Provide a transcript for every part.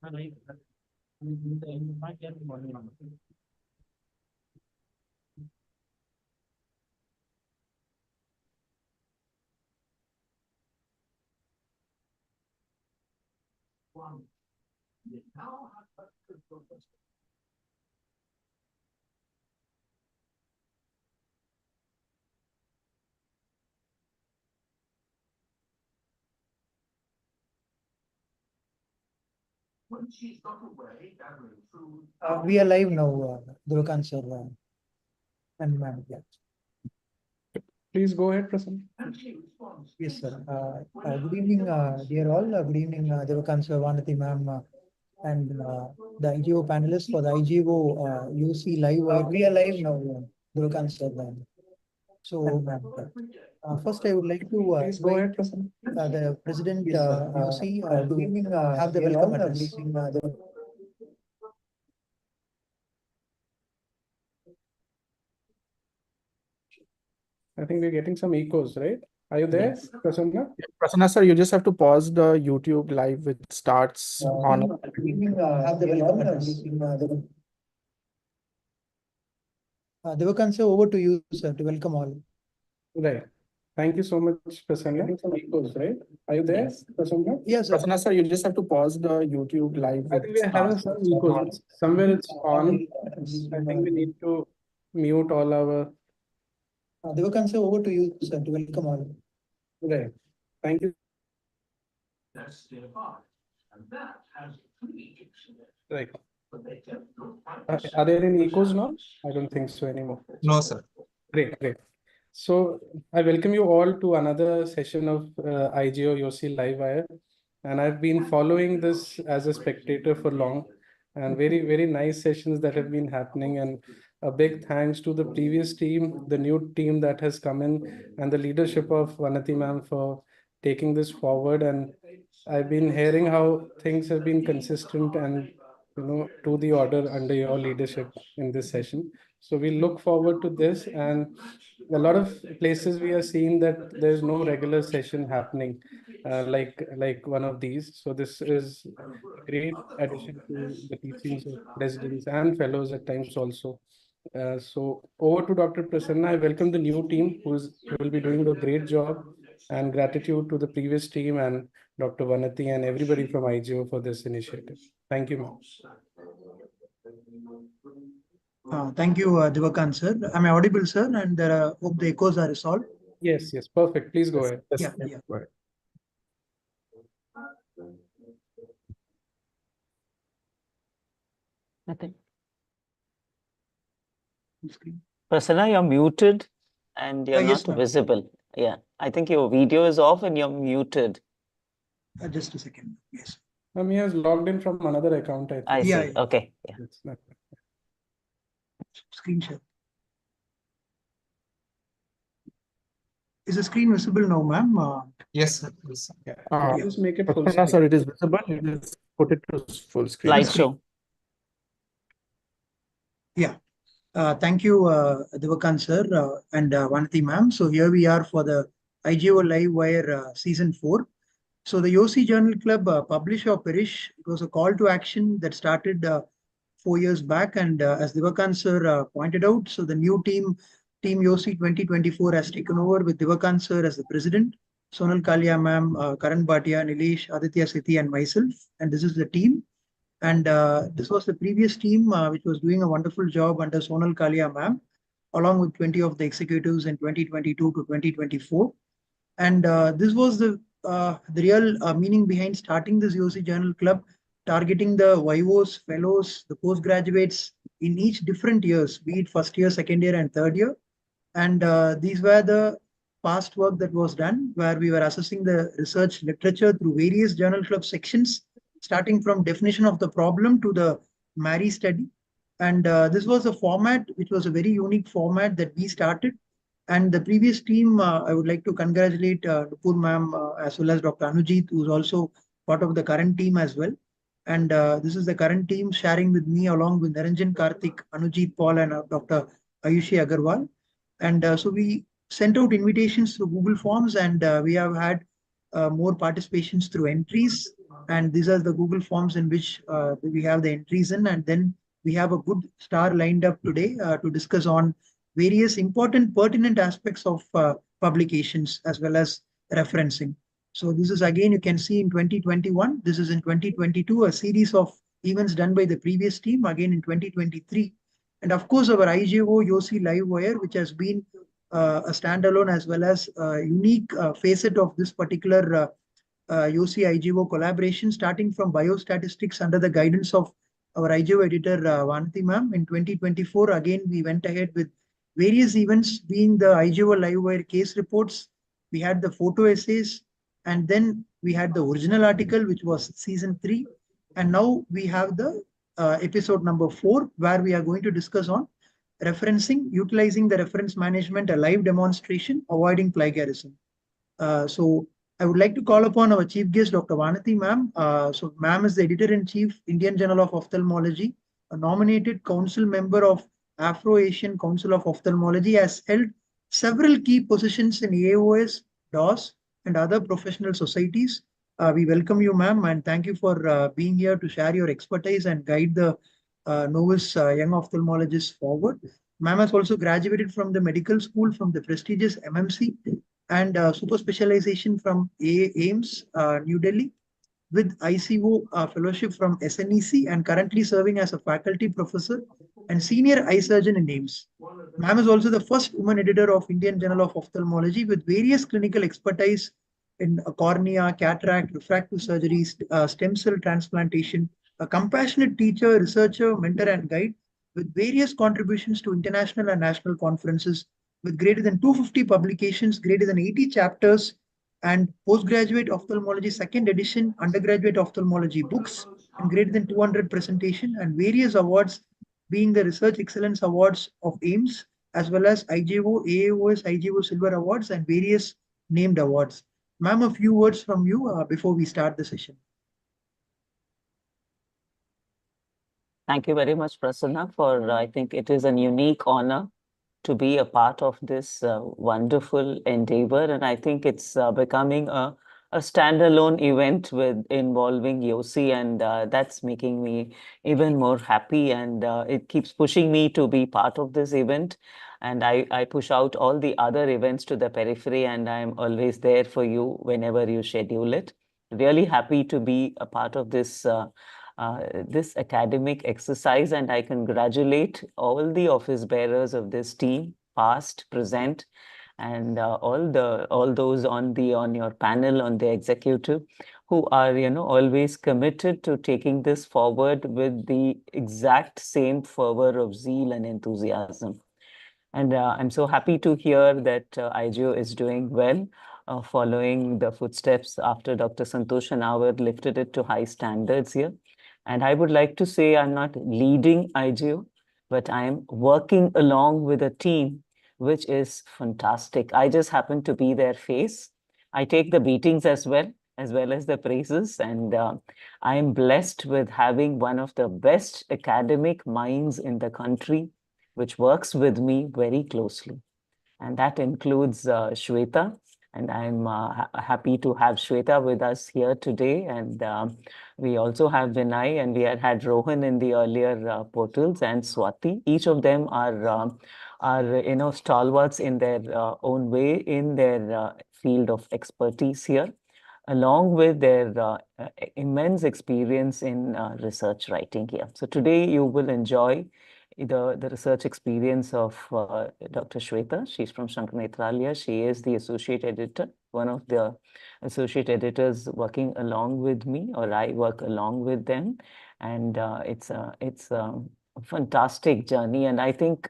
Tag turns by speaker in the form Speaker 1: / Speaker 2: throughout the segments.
Speaker 1: We are live now, Durkan sir and ma'am. Yeah.
Speaker 2: Please go ahead, Prasanna.
Speaker 1: Yes, sir. Good evening, dear all. Good evening, Durkan sir, Vanati ma'am, and the IJO panelists for the IJO YOSI live. We are live now, Durkan sir. So, first I would like to
Speaker 2: Please go ahead, Prasanna.
Speaker 1: the president YOSI good evening, have the welcome address.
Speaker 2: I think we're getting some echoes, right? Are you there, Prasanna?
Speaker 3: Prasanna sir, you just have to pause the YouTube live, which starts on.
Speaker 1: Good evening, have the welcome address. Devakan sir, over to you, sir, to welcome all.
Speaker 2: Right. Thank you so much, Prasanna. Getting some echoes, right? Are you there, Prasanna?
Speaker 1: Yes, sir.
Speaker 3: Prasanna sir, you just have to pause the YouTube live.
Speaker 2: I think we're having some echoes. Somewhere it's on. I think we need to mute all our.
Speaker 1: Devakan sir, over to you, sir, to welcome all.
Speaker 2: Right. Thank you. Right. Are there any echoes now? I don't think so anymore.
Speaker 4: No, sir.
Speaker 2: Great, great. So I welcome you all to another session of IJO YOSI Live Wire. And I've been following this as a spectator for long, and very, very nice sessions that have been happening. And a big thanks to the previous team, the new team that has come in, and the leadership of Vanati ma'am for taking this forward. And I've been hearing how things have been consistent and, to the order under your leadership in this session. So we look forward to this, and a lot of places we are seeing that there's no regular session happening like one of these. So this is a great addition to the teachings of residents and fellows at times also. So over to Dr. Prasanna. I welcome the new team who will be doing a great job, and gratitude to the previous team and Dr. Vanati and everybody from IJO for this initiative. Thank you, ma'am.
Speaker 1: Thank you, Devakan sir. Am I audible, sir? And hope the echoes are resolved.
Speaker 2: Yes, yes, perfect. Please go ahead.
Speaker 1: Yeah.
Speaker 3: Go ahead.
Speaker 5: Nothing. Prasanna, you're muted and you're
Speaker 1: Yes,
Speaker 5: not visible. Yeah, I think your video is off and you're muted.
Speaker 1: Just a second. Yes.
Speaker 2: He has logged in from another account, I think.
Speaker 5: I see.
Speaker 1: Yeah.
Speaker 5: Okay. Yeah.
Speaker 2: It's not.
Speaker 1: Screen share. Is the screen visible now, ma'am?
Speaker 4: Yes, sir. Yes, sir.
Speaker 2: Yeah. Just make it full
Speaker 3: Prasanna
Speaker 2: screen.
Speaker 3: sir, it is visible. You just put it to full screen.
Speaker 5: Slideshow.
Speaker 1: Yeah. Thank you, Devakan sir and Vanati ma'am. So here we are for the IJO Live Wire Season 4. So the YOSI Journal Club, Publish or Perish, it was a call to action that started 4 years back. And as Devakan sir pointed out, so the new team YOSI 2024 has taken over with Devakan sir as the president, Sonal Kalia ma'am, Karan Bhatia, Nilesh, Aditya Sethi, and myself. And this is the team. And this was the previous team which was doing a wonderful job under Sonal Kalia ma'am, along with 20 of the executives in 2022 to 2024. And this was the real meaning behind starting this YOSI Journal Club, targeting the YOs, fellows, the postgraduates in each different years, be it first year, second year, and third year. And these were the past work that was done, where we were assessing the research literature through various journal club sections, starting from definition of the problem to the MARI study. And this was a format which was a very unique format that we started. And the previous team, I would like to congratulate Nupur ma'am as well as Dr. Anujit, who is also part of the current team as well. And this is the current team sharing with me along with Naranjan Karthik, Anujit Paul, and Dr. Ayushi Agarwal. And so we sent out invitations through Google Forms, and we have had more participations through entries. And these are the Google Forms in which we have the entries in, and then we have a good star lined up today to discuss on various important pertinent aspects of publications as well as referencing. So this is again, you can see in 2021, this is in 2022, a series of events done by the previous team, again in 2023. And of course, our IJO YOSI Livewire, which has been a standalone as well as a unique facet of this particular YOSI IJO collaboration, starting from biostatistics under the guidance of our IJO editor, Vanati ma'am. In 2024, again, we went ahead with various events, being the IJO Livewire case reports. We had the photo essays, and then we had the original article, which was season 3. And now we have the episode number 4, where we are going to discuss on referencing, utilizing the reference management, a live demonstration, avoiding plagiarism. So I would like to call upon our chief guest, Dr. Vanati ma'am. So ma'am is the editor-in-chief, Indian Journal of Ophthalmology, a nominated council member of Afro-Asian Council of Ophthalmology, has held several key positions in AOS, DOS, and other professional societies. We welcome you, ma'am, and thank you for being here to share your expertise and guide the novice young ophthalmologists forward. Ma'am has also graduated from the medical school from the prestigious MMC and super specialization from AIMS, New Delhi, with ICO fellowship from SNEC, and currently serving as a faculty professor and senior eye surgeon in AIMS. Ma'am is also the first woman editor of Indian Journal of Ophthalmology with various clinical expertise in cornea, cataract, refractive surgeries, stem cell transplantation, a compassionate teacher, researcher, mentor, and guide with various contributions to international and national conferences, with greater than 250 publications, greater than 80 chapters, and postgraduate ophthalmology second edition, undergraduate ophthalmology books, and greater than 200 presentation, and various awards, being the Research Excellence Awards of AIMS, as well as IJO, AAOS, IJO Silver Awards, and various named awards. Ma'am, a few words from you before we start the session.
Speaker 5: Thank you very much, Prasanna, for I think it is a unique honor to be a part of this wonderful endeavor. And I think it's becoming a standalone event with involving YOSI, and that's making me even more happy. And it keeps pushing me to be part of this event. And I push out all the other events to the periphery, and I'm always there for you whenever you schedule it. Really happy to be a part of this this academic exercise, and I congratulate all the office bearers of this team, past, present, and all those on your panel, on the executive, who are always committed to taking this forward with the exact same fervor of zeal and enthusiasm. And I'm so happy to hear that IJO is doing well, following the footsteps after Dr. Santosh Anawar lifted it to high standards here. And I would like to say I'm not leading IJO, but I'm working along with a team, which is fantastic. I just happen to be their face. I take the beatings as well as the praises. And I'm blessed with having one of the best academic minds in the country, which works with me very closely. And that includes Shweta. And I'm happy to have Shweta with us here today. And we also have Vinay, and we had Rohan in the earlier portals, and Swati. Each of them are stalwarts in their own way in their field of expertise here, along with their immense experience in research writing here. So today you will enjoy the research experience of Dr. Shweta. She's from Shankar Nethralaya. She is the associate editor, one of the associate editors working along with me, or I work along with them. And it's a fantastic journey. And I think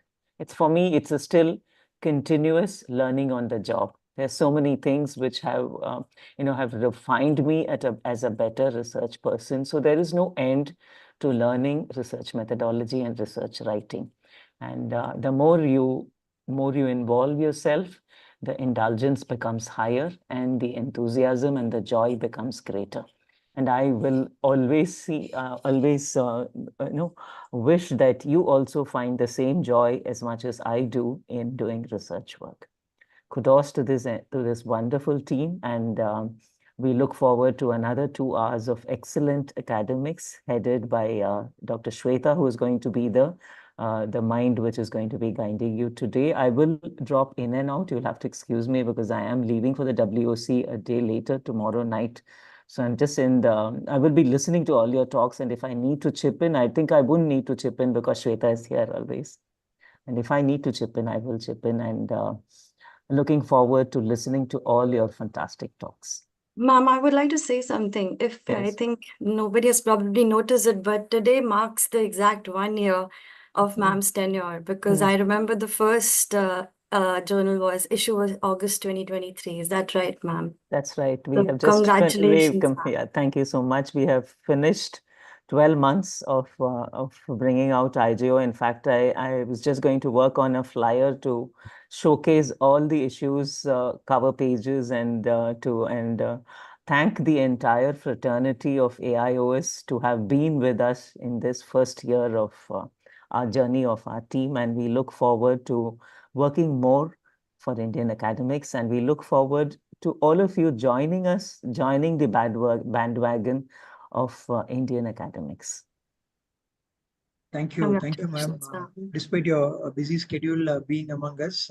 Speaker 5: for me, it's a still continuous learning on the job. There's so many things which have refined me as a better research person. So there is no end to learning research methodology and research writing. And the more you involve yourself, the indulgence becomes higher, and the enthusiasm and the joy becomes greater. And I will always wish that you also find the same joy as much as I do in doing research work. Kudos to this wonderful team, and We look forward to another 2 hours of excellent academics headed by Dr. Shweta, who is going to be the mind which is going to be guiding you today. I will drop in and out. You'll have to excuse me because I am leaving for the WOC a day later tomorrow night. So I'm just I will be listening to all your talks. And if I need to chip in, I think I wouldn't need to chip in because Shweta is here always. And if I need to chip in, I will chip in. And looking forward to listening to all your fantastic talks.
Speaker 4: Ma'am, I would like to say something. I
Speaker 5: Yes.
Speaker 4: think nobody has probably noticed it, but today marks the exact 1 year of ma'am's tenure, because I remember the first issue was August 2023. Is that right, ma'am?
Speaker 5: That's right. We
Speaker 4: So
Speaker 5: have just
Speaker 4: congratulations, ma'am.
Speaker 5: yeah, thank you so much. We have finished 12 months of bringing out IJO. In fact, I was just going to work on a flyer to showcase all the issues, cover pages, and thank the entire fraternity of AIOS to have been with us in this first year of our journey of our team. And we look forward to working more for Indian academics, and we look forward to all of you joining us, joining the bandwagon of Indian academics.
Speaker 1: Thank you, ma'am.
Speaker 4: Congratulations, ma'am.
Speaker 1: Despite your busy schedule being among us,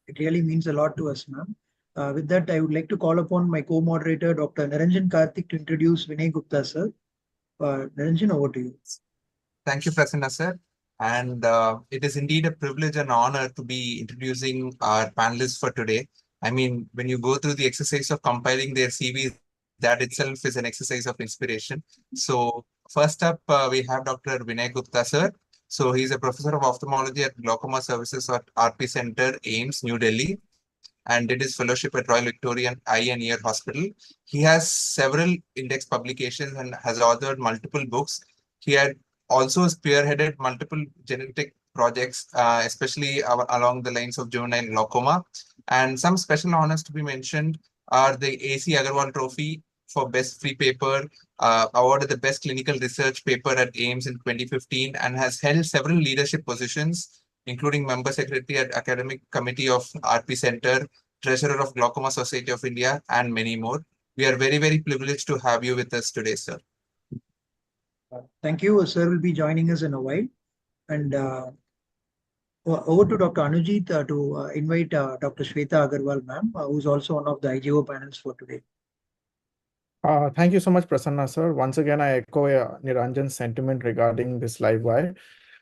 Speaker 1: it really means a lot to us, ma'am. With that, I would like to call upon my co-moderator, Dr. Niranjan Karthik, to introduce Vinay Gupta, sir. Niranjan, over to you.
Speaker 6: Thank you, Prasanna, sir. And it is indeed a privilege and honor to be introducing our panelists for today. I mean, when you go through the exercise of compiling their CVs, that itself is an exercise of inspiration. So first up, we have Dr. Vinay Gupta, sir. So he's a professor of ophthalmology at Glaucoma Services at RP Center, AIMS, New Delhi, and did his fellowship at Royal Victorian Eye and Ear Hospital. He has several index publications and has authored multiple books. He had also spearheaded multiple genetic projects, especially along the lines of juvenile glaucoma. And some special honors to be mentioned are the A.C. Agarwal Trophy for Best Free Paper, awarded the Best Clinical Research Paper at AIMS in 2015, and has held several leadership positions, including Member Secretary at Academic Committee of RP Center, Treasurer of Glaucoma Society of India, and many more. We are very, very privileged to have you with us today, sir.
Speaker 1: Thank you. Sir will be joining us in a while. And over to Dr. Anujit to invite Dr. Shweta Agarwal, ma'am, who is also one of the IJO panels for today.
Speaker 3: Thank you so much, Prasanna, sir. Once again, I echo Niranjan's sentiment regarding this live wire.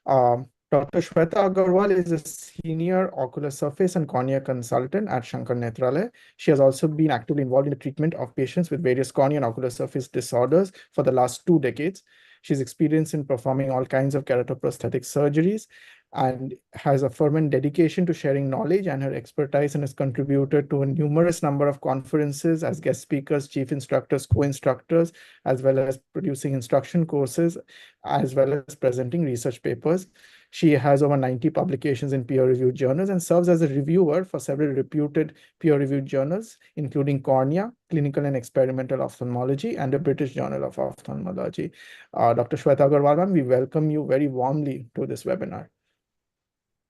Speaker 3: Dr. Shweta Agarwal is a senior ocular surface and cornea consultant at Shankar Nethralaya. She has also been actively involved in the treatment of patients with various cornea and ocular surface disorders for the last 2 decades. She's experienced in performing all kinds of keratoprosthetic surgeries and has a fervent dedication to sharing knowledge and her expertise, and has contributed to a numerous number of conferences as guest speakers, chief instructors, co-instructors, as well as producing instruction courses, as well as presenting research papers. She has over 90 publications in peer-reviewed journals and serves as a reviewer for several reputed peer-reviewed journals, including Cornea, Clinical and Experimental Ophthalmology, and the British Journal of Ophthalmology. Dr. Shweta Agarwal, ma'am, we welcome you very warmly to this webinar.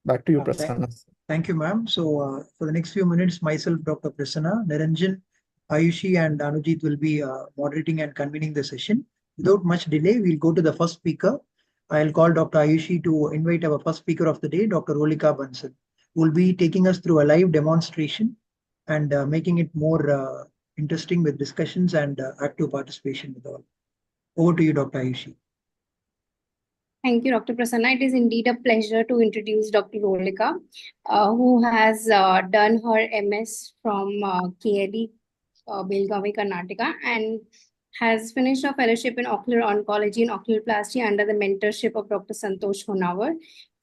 Speaker 3: Back to you, Prasanna.
Speaker 1: Thank you, ma'am. So for the next few minutes, myself, Dr. Prasanna, Niranjan, Ayushi, and Anujit will be moderating and convening the session. Without much delay, we'll go to the first speaker. I'll call Dr. Ayushi to invite our first speaker of the day, Dr. Rolika Bansal, who will be taking us through a live demonstration and making it more interesting with discussions and active participation with all. Over to you, Dr. Ayushi.
Speaker 7: Thank you, Dr. Prasanna. It is indeed a pleasure to introduce Dr. Rolika, who has done her MS from KLE, Belgavi, Karnataka, and has finished her fellowship in ocular oncology and oculoplasty under the mentorship of Dr. Santosh Honawar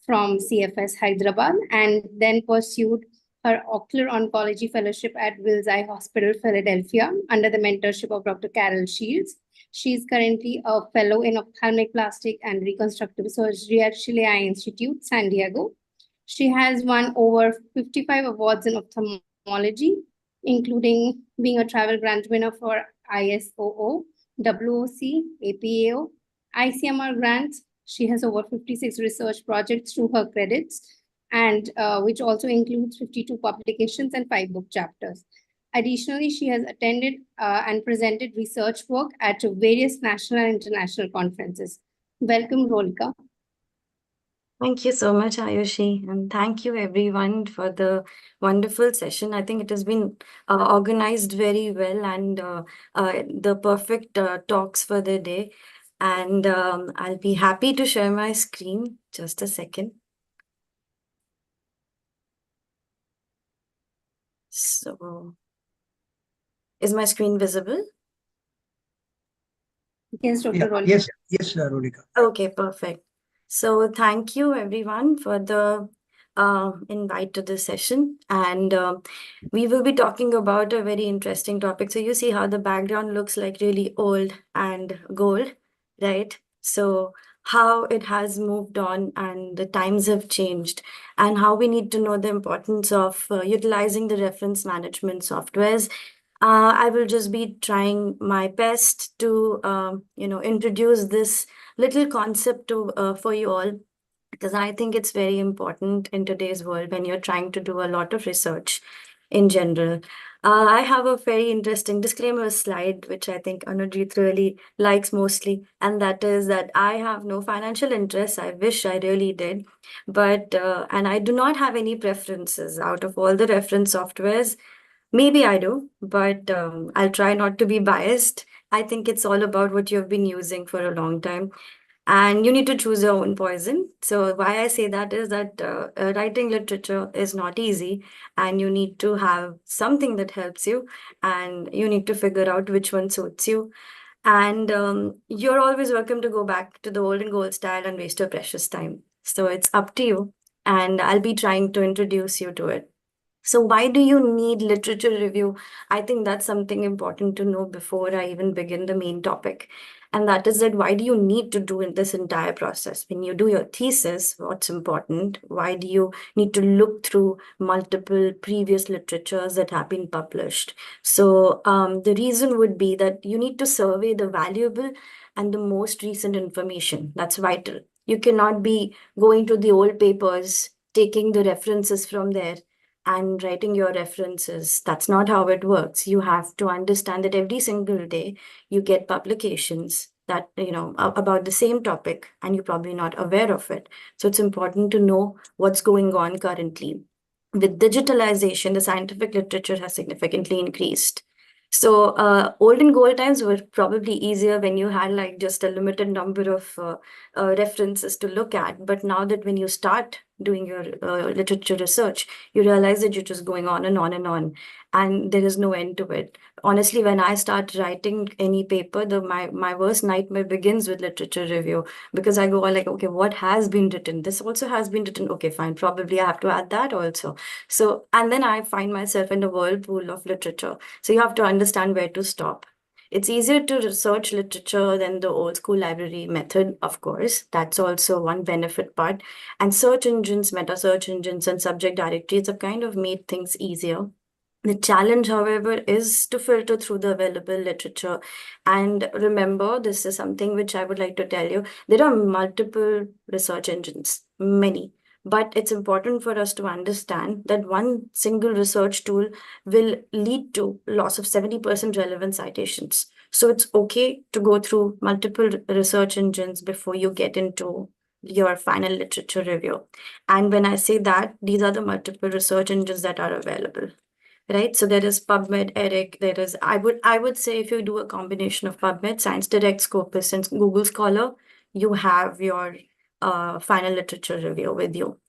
Speaker 7: from CFS Hyderabad, and then pursued her ocular oncology fellowship at Wills Eye Hospital, Philadelphia, under the mentorship of Dr. Carol Shields. She is currently a fellow in ophthalmic plastic and reconstructive surgery at Shilley Eye Institute, San Diego. She has won over 55 awards in ophthalmology, including being a travel grant winner for ISOO, WOC, APAO, ICMR grants. She has over 56 research projects through her credits, and which also includes 52 publications and 5 book chapters. Additionally, she has attended and presented research work at various national and international conferences. Welcome, Rolika.
Speaker 4: Thank you so much, Ayushi, and thank you everyone for the wonderful session. I think it has been organized very well and the perfect talks for the day. And I'll be happy to share my screen. Just a second. So, is my screen visible?
Speaker 7: Yes, Dr.
Speaker 1: Yeah,
Speaker 7: Rolika.
Speaker 1: yes, Rolika.
Speaker 4: Okay, perfect. So thank you everyone for the invite to this session. And we will be talking about a very interesting topic. So you see how the background looks like really old and gold, right? So how it has moved on and the times have changed and how we need to know the importance of utilizing the reference management softwares. I will just be trying my best to, introduce this little concept to for you all because I think it's very important in today's world when you're trying to do a lot of research in general. I have a very interesting disclaimer slide, which I think Anujit really likes mostly, and that is that I have no financial interests. I wish I really did, but and I do not have any preferences out of all the reference softwares. Maybe I do, but I'll try not to be biased. I think it's all about what you've been using for a long time. And you need to choose your own poison. So why I say that is that writing literature is not easy, and you need to have something that helps you, and you need to figure out which one suits you. And you're always welcome to go back to the old and gold style and waste your precious time. So it's up to you, and I'll be trying to introduce you to it. So why do you need literature review? I think that's something important to know before I even begin the main topic. And that is that why do you need to do in this entire process? When you do your thesis, what's important? Why do you need to look through multiple previous literatures that have been published? So the reason would be that you need to survey the valuable and the most recent information. That's vital. You cannot be going to the old papers, taking the references from there and writing your references. That's not how it works. You have to understand that every single day you get publications that, about the same topic, and you're probably not aware of it. So it's important to know what's going on currently. With digitalization, the scientific literature has significantly increased. So olden gold times were probably easier when you had like just a limited number of references to look at. But now that when you start doing your literature research, you realize that you're just going on and on and on, and there is no end to it. Honestly, when I start writing any paper, my worst nightmare begins with literature review, because I go like, okay, what has been written? This also has been written. Okay, fine. Probably I have to add that also. So, and then I find myself in a whirlpool of literature. So you have to understand where to stop. It's easier to research literature than the old school library method, of course. That's also one benefit part. And search engines, meta search engines, and subject directories have kind of made things easier. The challenge, however, is to filter through the available literature. And remember, this is something which I would like to tell you. There are multiple research engines, many. But it's important for us to understand that one single research tool will lead to loss of 70% relevant citations. So it's okay to go through multiple research engines before you get into your final literature review. And when I say that, these are the multiple research engines that are available. Right, so there is PubMed, ERIC. There is I would say if you do a combination of PubMed, Science Direct, Scopus, and Google Scholar, you have your final literature review with you.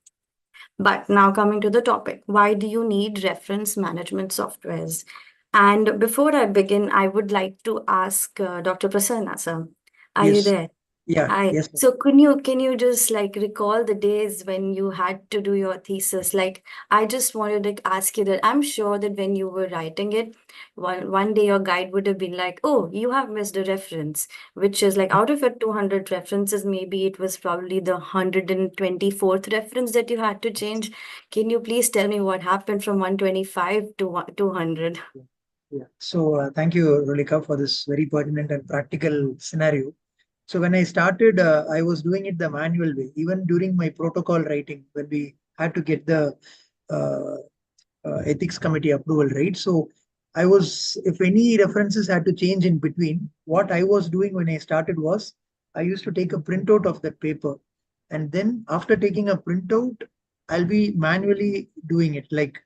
Speaker 4: But now coming to the topic, why do you need reference management softwares? And before I begin, I would like to ask Dr. Prasanna, sir, are you
Speaker 1: Yes.
Speaker 4: there?
Speaker 1: Yeah,
Speaker 4: Hi.
Speaker 1: yes.
Speaker 4: So can you just like recall the days when you had to do your thesis? Like I just wanted to ask you that I'm sure that when you were writing it, one day your guide would have been like, oh, you have missed a reference, which is like out of your 200 references, maybe it was probably the 124th reference that you had to change. Can you please tell me what happened from 125 to 200?
Speaker 1: Yeah. So thank you, Rolika, for this very pertinent and practical scenario. So when I started, I was doing it the manual way. Even during my protocol writing, when we had to get the ethics committee approval, right? So if any references had to change in between, what I was doing when I started was I used to take a printout of that paper. And then after taking a printout, I'll be manually doing it. Like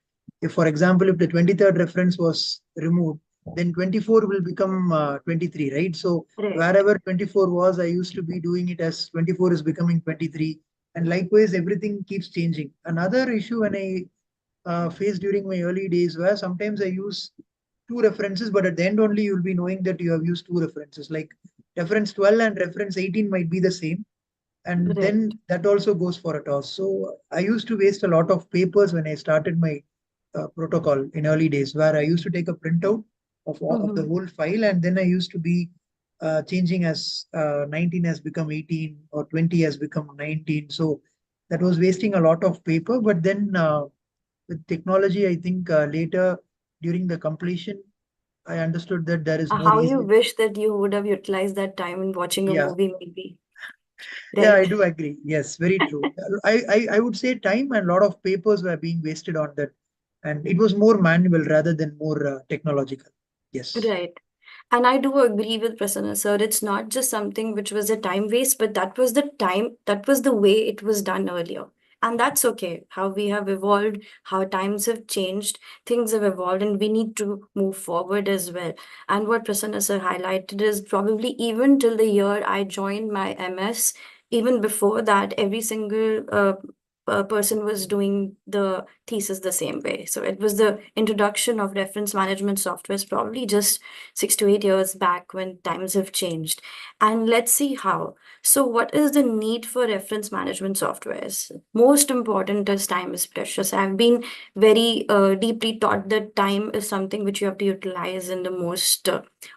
Speaker 1: if, for example, if the 23rd reference was removed, then 24 will become 23, right? So
Speaker 4: Right.
Speaker 1: wherever 24 was, I used to be doing it as 24 is becoming 23. And likewise, everything keeps changing. Another issue when I faced during my early days where sometimes I use two references, but at the end only you'll be knowing that you have used two references. Like reference 12 and reference 18 might be the same, and
Speaker 4: Right.
Speaker 1: then that also goes for a toss. So I used to waste a lot of papers when I started my protocol in early days, where I used to take a printout of the whole file, and then I used to be changing as 19 has become 18 or 20 has become 19. So that was wasting a lot of paper. But then with technology, I think later during the completion, I understood that there is more
Speaker 4: How you
Speaker 1: easy.
Speaker 4: wish that you would have utilized that time in watching a
Speaker 1: Yeah.
Speaker 4: movie, maybe.
Speaker 1: Yeah, I
Speaker 4: Right.
Speaker 1: do agree. Yes, very true. I would say time and a lot of papers were being wasted on that. And it was more manual rather than more technological. Yes.
Speaker 4: Right. And I do agree with Prasanna, sir. It's not just something which was a time waste, but that was the time, that was the way it was done earlier. And that's okay. How we have evolved, how times have changed, things have evolved, and we need to move forward as well. And what Prasanna sir highlighted is probably even till the year I joined my MS, even before that, every single person was doing the thesis the same way. So it was the introduction of reference management softwares probably just 6 to 8 years back when times have changed. And let's see how. So what is the need for reference management softwares? Most important is time is precious. I've been very deeply taught that time is something which you have to utilize in the most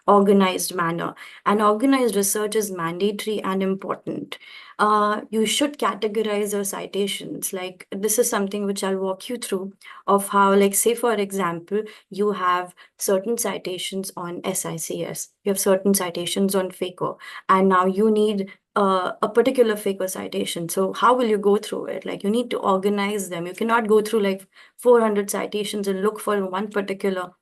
Speaker 4: organized manner. And organized research is mandatory and important. You should categorize your citations. Like this is something which I'll walk you through of how, like, say, for example, you have certain citations on SICS, you have certain citations on FACO, and now you need a particular FACO citation. So how will you go through it? Like you need to organize them. You cannot go through like 400 citations and look for one particular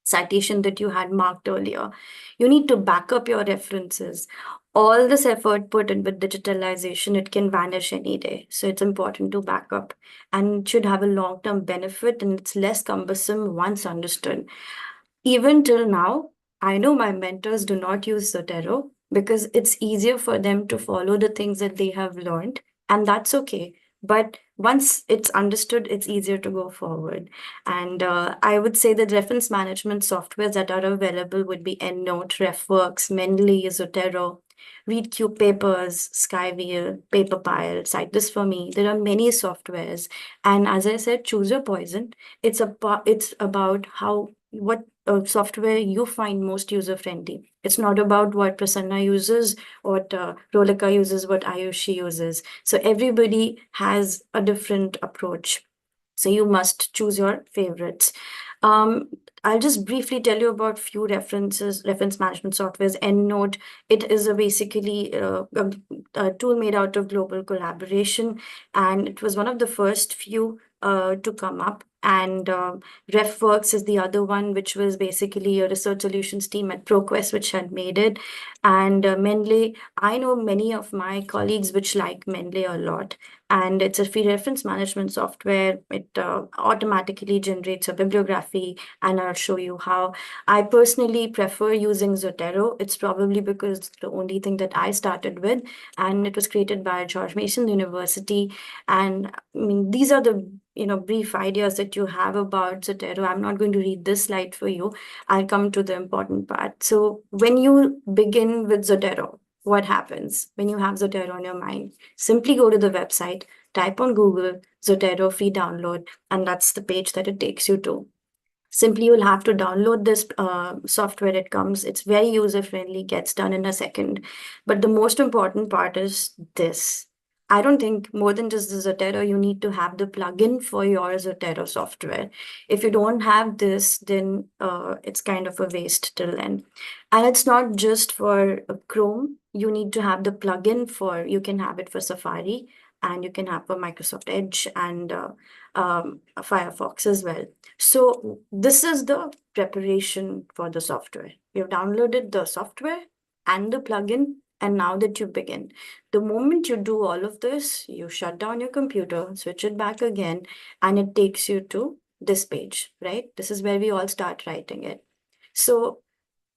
Speaker 4: citation that you had marked earlier. You need to back up your references. All this effort put in with digitalization, it can vanish any day. So it's important to back up and it should have a long-term benefit and it's less cumbersome once understood. Even till now, I know my mentors do not use Zotero because it's easier for them to follow the things that they have learned, and that's okay. But once it's understood, it's easier to go forward. And I would say that reference management softwares that are available would be EndNote, RefWorks, Mendeley, Zotero, ReadCube Papers, Skywheel, Paperpile, Cite This For Me. There are many softwares. And as I said, choose your poison. It's about what software you find most user-friendly. It's not about what Prasanna uses, what Rolika uses, what Ayushi uses. So everybody has a different approach. So you must choose your favorites. I'll just briefly tell you about few reference management softwares. EndNote, it is basically a tool made out of global collaboration, and it was one of the first few to come up. And RefWorks is the other one, which was basically a research solutions team at ProQuest, which had made it. And Mendeley, I know many of my colleagues which like Mendeley a lot. And it's a free reference management software. It automatically generates a bibliography, and I'll show you how. I personally prefer using Zotero. It's probably because it's the only thing that I started with, and it was created by George Mason University. And I mean, these are the brief ideas that you have about Zotero. I'm not going to read this slide for you. I'll come to the important part. So when you begin with Zotero, what happens when you have Zotero on your mind? Simply go to the website, type on Google Zotero free download, and that's the page that it takes you to. Simply, you'll have to download this software. It comes, it's very user-friendly, gets done in a second. But the most important part is this. I don't think more than just the Zotero, you need to have the plugin for your Zotero software. If you don't have this, then it's kind of a waste till then. And it's not just for Chrome. You need to have the plugin you can have it for Safari and you can have a Microsoft Edge and a Firefox as well. So this is the preparation for the software. You've downloaded the software and the plugin, and now that you begin. The moment you do all of this, you shut down your computer, switch it back again, and it takes you to this page, right? This is where we all start writing it. So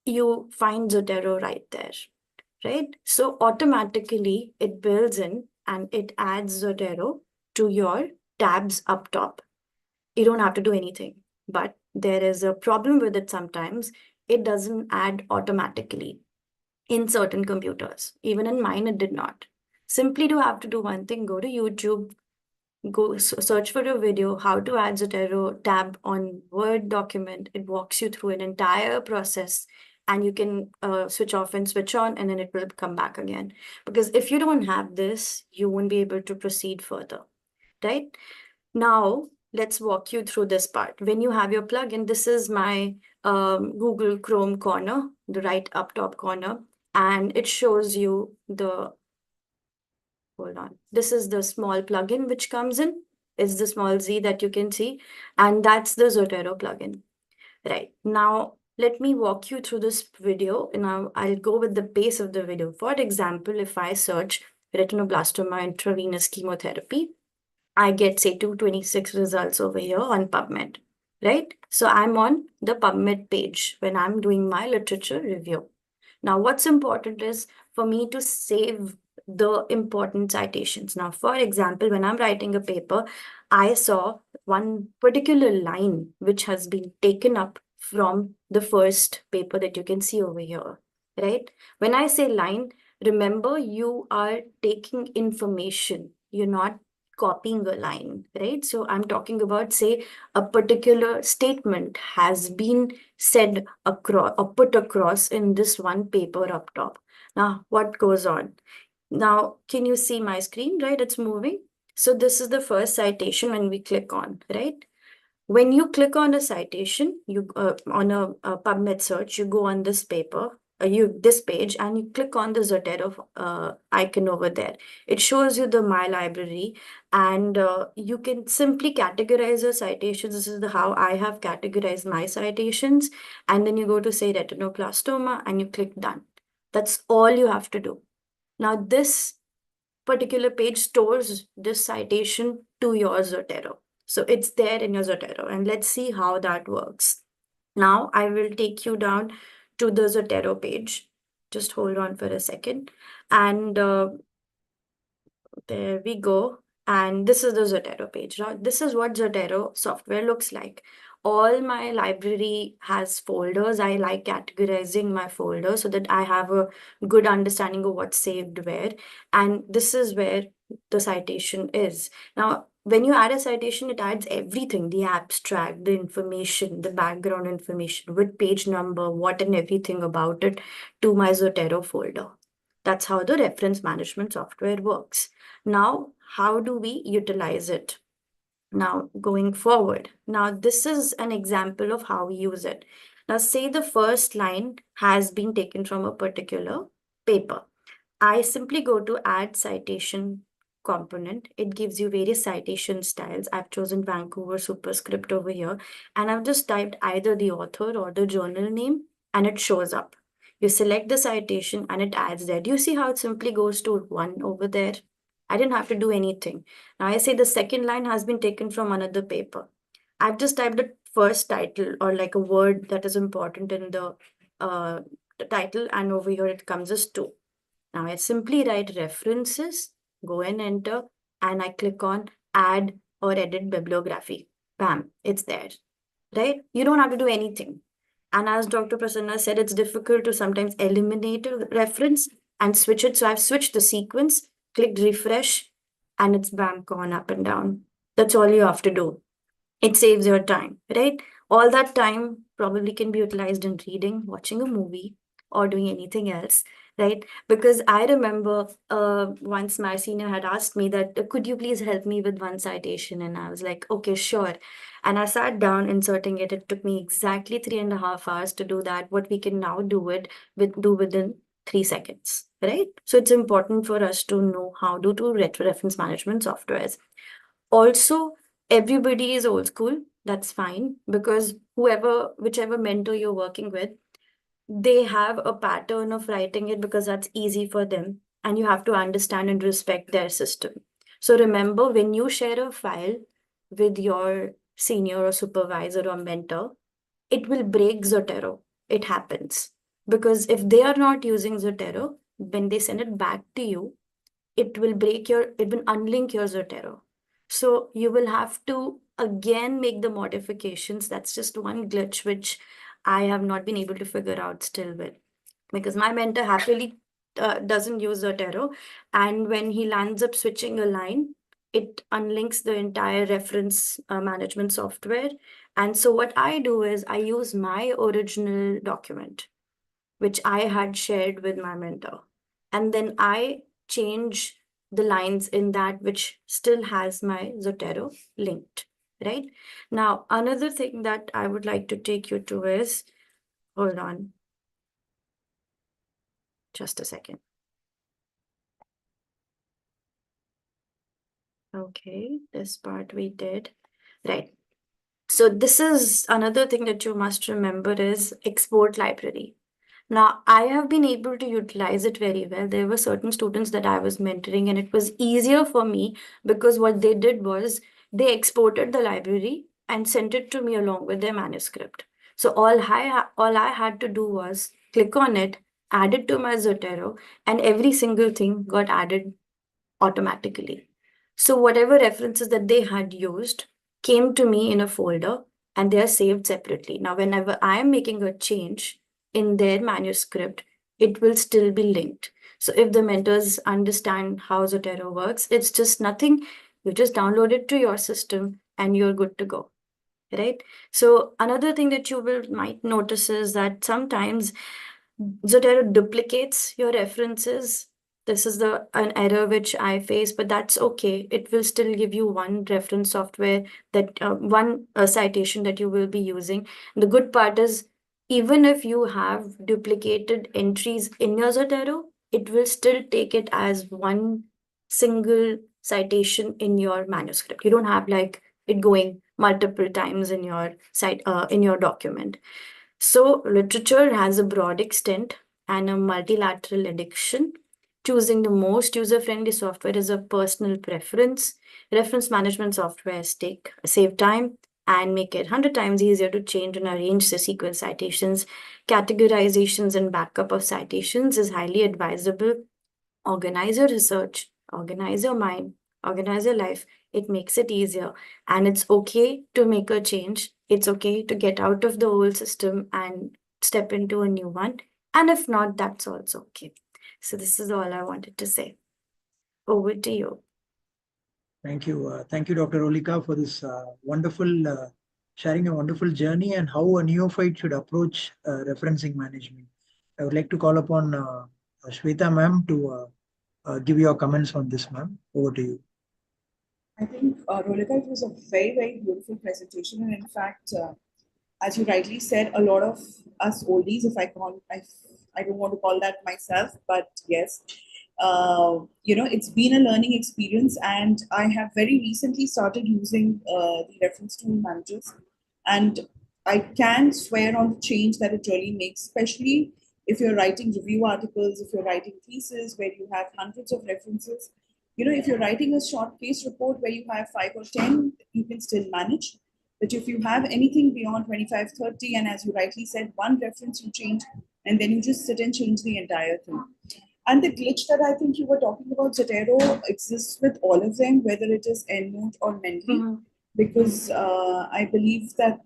Speaker 4: you find Zotero right there, right? So automatically it builds in and it adds Zotero to your tabs up top. You don't have to do anything, but there is a problem with it sometimes. It doesn't add automatically in certain computers. Even in mine, it did not. Simply to have to do one thing, go to YouTube, go search for a video, how to add Zotero tab on Word document. It walks you through an entire process, and you can switch off and switch on, and then it will come back again. Because if you don't have this, you won't be able to proceed further, right? Now, let's walk you through this part. When you have your plugin, this is my Google Chrome corner, the right up top corner, and it shows you the, hold on, this is the small plugin which comes in, is the small Z that you can see, and that's the Zotero plugin. Right, now let me walk you through this video, and I'll go with the pace of the video. For example, if I search retinoblastoma intravenous chemotherapy, I get, say, 226 results over here on PubMed, right? So I'm on the PubMed page when I'm doing my literature review. Now, what's important is for me to save the important citations. Now, for example, when I'm writing a paper, I saw one particular line which has been taken up from the first paper that you can see over here, right? When I say line, remember you are taking information. You're not copying a line, right? So I'm talking about, say, a particular statement has been said across or put across in this one paper up top. Now, what goes on? Now, can you see my screen, right? It's moving. So this is the first citation when we click on, right? When you click on a citation, you on a PubMed search, you go on this paper, this page, and you click on the Zotero icon over there. It shows you the My Library, and you can simply categorize your citations. This is how I have categorized my citations. And then you go to, say, retinoblastoma, and you click Done. That's all you have to do. Now, this particular page stores this citation to your Zotero. So it's there in your Zotero, and let's see how that works. Now I will take you down to the Zotero page. Just hold on for a second. And there we go. And this is the Zotero page. Now, this is what Zotero software looks like. All my library has folders. I like categorizing my folders so that I have a good understanding of what's saved where. And this is where the citation is. Now, when you add a citation, it adds everything, the abstract, the information, the background information with page number, what and everything about it to my Zotero folder. That's how the reference management software works. Now, how do we utilize it? Now, going forward. Now, this is an example of how we use it. Now, say the first line has been taken from a particular paper. I simply go to add citation component. It gives you various citation styles. I've chosen Vancouver superscript over here, and I've just typed either the author or the journal name, and it shows up. You select the citation and it adds there. Do you see how it simply goes to 1 over there? I didn't have to do anything. Now I say the second line has been taken from another paper. I've just typed the first title or like a word that is important in the title, and over here it comes as 2. Now I simply write references, go and enter, and I click on add or edit bibliography. Bam, it's there, right? You don't have to do anything. And as Dr. Prasanna said, it's difficult to sometimes eliminate a reference and switch it. So I've switched the sequence, clicked refresh, and it's bam, gone up and down. That's all you have to do. It saves your time, right? All that time probably can be utilized in reading, watching a movie, or doing anything else, right? Because I remember once my senior had asked me that, could you please help me with one citation? And I was like, okay, sure. And I sat down inserting it. It took me exactly 3.5 hours to do that. What we can now do within 3 seconds, right? So it's important for us to know how to do reference management softwares. Also, everybody is old school. That's fine, because whichever mentor you're working with, they have a pattern of writing it because that's easy for them, and you have to understand and respect their system. So remember, when you share a file with your senior or supervisor or mentor, it will break Zotero. It happens. Because if they are not using Zotero, when they send it back to you, it will unlink your Zotero. So you will have to again make the modifications. That's just one glitch which I have not been able to figure out still with, because my mentor happily doesn't use Zotero, and when he lands up switching a line, it unlinks the entire reference management software. And so what I do is I use my original document, which I had shared with my mentor, and then I change the lines in that which still has my Zotero linked, right? Now, another thing that I would like to take you to is, hold on, just a second. Okay, this part we did. Right. So this is another thing that you must remember is export library. Now, I have been able to utilize it very well. There were certain students that I was mentoring, and it was easier for me because what they did was they exported the library and sent it to me along with their manuscript. So all I had to do was click on it, add it to my Zotero, and every single thing got added automatically. So whatever references that they had used came to me in a folder, and they are saved separately. Now, whenever I am making a change in their manuscript, it will still be linked. So if the mentors understand how Zotero works, it's just nothing. You just download it to your system and you're good to go, right? So another thing that you might notice is that sometimes Zotero duplicates your references. This is an error which I face, but that's okay. It will still give you one reference software that one citation that you will be using. The good part is, even if you have duplicated entries in your Zotero, it will still take it as one single citation in your manuscript. You don't have like it going multiple times in your in your document. So literature has a broad extent and a multilateral addiction. Choosing the most user-friendly software is a personal preference. Reference management software save time and make it 100 times easier to change and arrange the sequence citations. Categorizations and backup of citations is highly advisable. Organize your research, organize your mind, organize your life. It makes it easier. And it's okay to make a change. It's okay to get out of the old system and step into a new one. And if not, that's also okay. So this is all I wanted to say. Over to you.
Speaker 1: Thank you. Thank you, Dr. Rolika, for this wonderful sharing a wonderful journey and how a neophyte should approach referencing management. I would like to call upon Shweta ma'am to give your comments on this, ma'am. Over to you.
Speaker 8: I think, Rolika, it was a very, very beautiful presentation. And in fact, as you rightly said, a lot of us oldies, if I don't want to call that myself, but yes, it's been a learning experience. And I have very recently started using the reference tool managers. And I can swear on the change that it really makes, especially if you're writing review articles, if you're writing theses where you have hundreds of references. If you're writing a short case report where you have 5 or 10, you can still manage. But if you have anything beyond 25, 30, and as you rightly said, one reference you change, and then you just sit and change the entire thing. And the glitch that I think you were talking about, Zotero, exists with all of them, whether it is EndNote or Mendeley, because I believe that,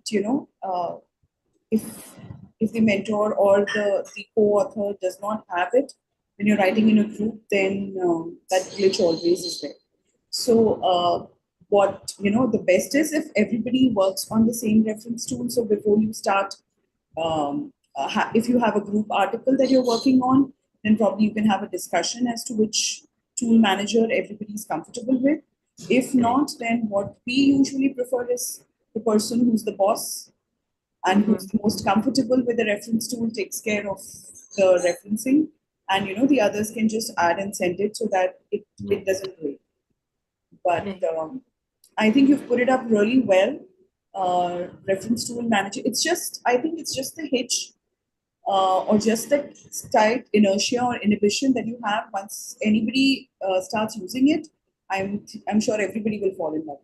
Speaker 8: if the mentor or the co-author does not have it, when you're writing in a group, then that glitch always is there. So what the best is if everybody works on the same reference tool. So before you start, if you have a group article that you're working on, then probably you can have a discussion as to which tool manager everybody's comfortable with. If not, then what we usually prefer is the person who's the boss and who's the most comfortable with the reference tool takes care of the referencing. and the others can just add and send it so that it doesn't break. But
Speaker 4: Right.
Speaker 8: I think you've put it up really well. Reference tool manager. I think it's just the hitch or just the tight inertia or inhibition that you have. Once anybody starts using it, I'm sure everybody will fall in love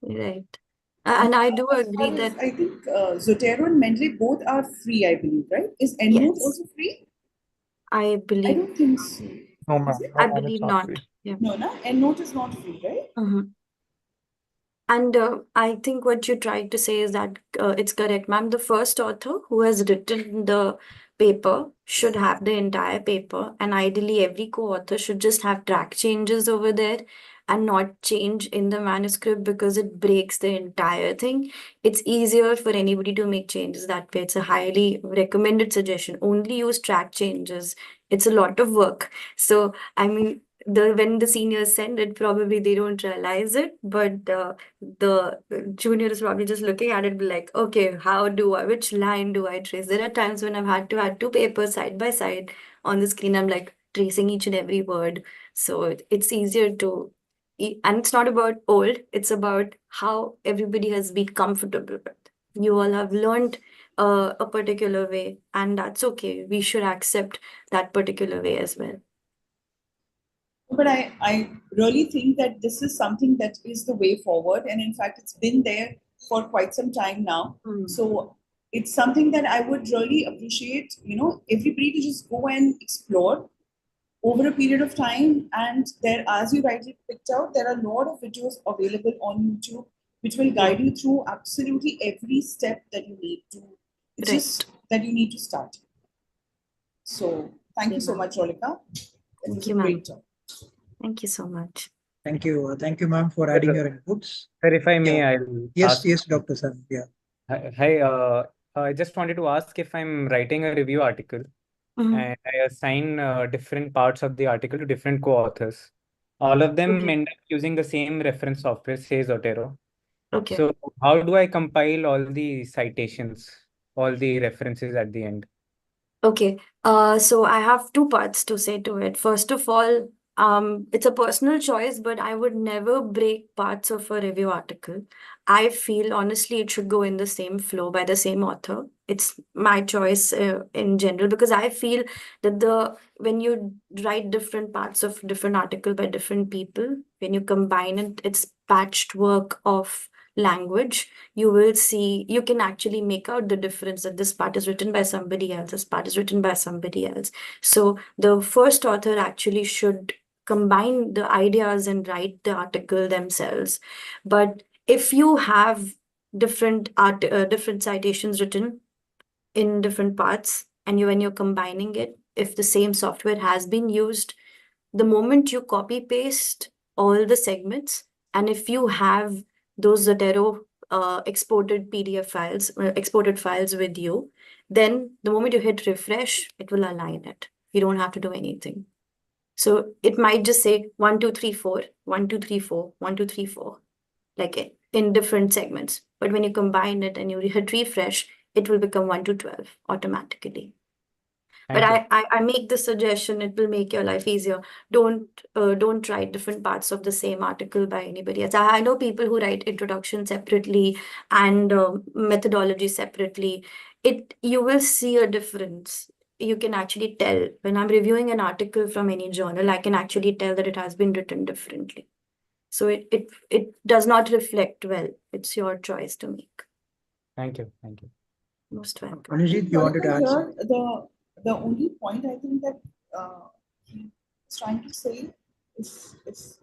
Speaker 8: with it.
Speaker 4: Right. And I do
Speaker 8: As
Speaker 4: agree
Speaker 8: far as
Speaker 4: that,
Speaker 8: I think Zotero and Mendeley both are free, I believe, right? Is EndNote
Speaker 4: yes,
Speaker 8: also free?
Speaker 4: I
Speaker 8: I
Speaker 4: believe,
Speaker 8: don't think so.
Speaker 3: No,
Speaker 8: Is
Speaker 3: ma'am.
Speaker 8: it?
Speaker 3: No,
Speaker 4: I
Speaker 3: ma'am, it's
Speaker 4: believe
Speaker 3: not
Speaker 4: not.
Speaker 3: free.
Speaker 4: Yeah.
Speaker 8: No, no, EndNote is not free, right?
Speaker 4: And I think what you tried to say is that it's correct, ma'am. The first author who has written the paper should have the entire paper, and ideally, every co-author should just have track changes over there and not change in the manuscript because it breaks the entire thing. It's easier for anybody to make changes that way. It's a highly recommended suggestion. Only use track changes. It's a lot of work. So, I mean, when the seniors send it, probably they don't realize it, but the junior is probably just looking at it, be like, okay, which line do I trace? There are times when I've had to add two papers side by side on the screen. I'm like tracing each and every word. So it's easier to, and it's not about old, it's about how everybody has been comfortable with. You all have learned a particular way, and that's okay. We should accept that particular way as well.
Speaker 8: But I really think that this is something that is the way forward. And in fact, it's been there for quite some time now. So it's something that I would really appreciate, everybody to just go and explore over a period of time. And there, as you rightly picked out, there are a lot of videos available on YouTube which will guide you through absolutely every step that you need to. It's
Speaker 4: Right.
Speaker 8: just that you need to start. So thank you so
Speaker 4: ma'am.
Speaker 8: much, Rolika. It
Speaker 4: Thank
Speaker 8: was
Speaker 4: you,
Speaker 8: a
Speaker 4: ma'am.
Speaker 8: great talk.
Speaker 4: Thank you so much.
Speaker 1: Thank you. Thank you, ma'am, for adding your inputs.
Speaker 9: Sir, if I may,
Speaker 1: Yeah.
Speaker 9: I'll
Speaker 1: Yes,
Speaker 9: ask.
Speaker 1: yes, Dr. Sir. Yeah.
Speaker 9: Hi, I just wanted to ask if I'm writing a review article and I assign different parts of the article to different co-authors. All of them
Speaker 4: Okay.
Speaker 9: end up using the same reference software, say Zotero.
Speaker 4: Okay.
Speaker 9: So how do I compile all the citations, all the references at the end?
Speaker 4: Okay. So I have two parts to say to it. First of all, it's a personal choice, but I would never break parts of a review article. I feel honestly it should go in the same flow by the same author. It's my choice in general because I feel that when you write different parts of different article by different people, when you combine it, it's patchwork of language. You can actually make out the difference that this part is written by somebody else, this part is written by somebody else. So the first author actually should combine the ideas and write the article themselves. But if you have different citations written in different parts, and when you're combining it, if the same software has been used, the moment you copy paste all the segments, and if you have those Zotero exported PDF files, exported files with you, then the moment you hit refresh, it will align it. You don't have to do anything. So it might just say 1, 2, 3, 4, 1, 2, 3, 4, 1, 2, 3, 4, like in different segments. But when you combine it and you hit refresh, it will become 1 to 12 automatically. But
Speaker 9: Thank you.
Speaker 4: I make the suggestion, it will make your life easier. Don't write different parts of the same article by anybody else. I know people who write introduction separately and methodology separately. You will see a difference. You can actually tell when I'm reviewing an article from any journal, I can actually tell that it has been written differently. So it does not reflect well. It's your choice to make.
Speaker 9: Thank you. Thank you.
Speaker 4: Most welcome.
Speaker 1: Anujit, you wanted to add something?
Speaker 8: Here, the only point I think that he was trying to say, if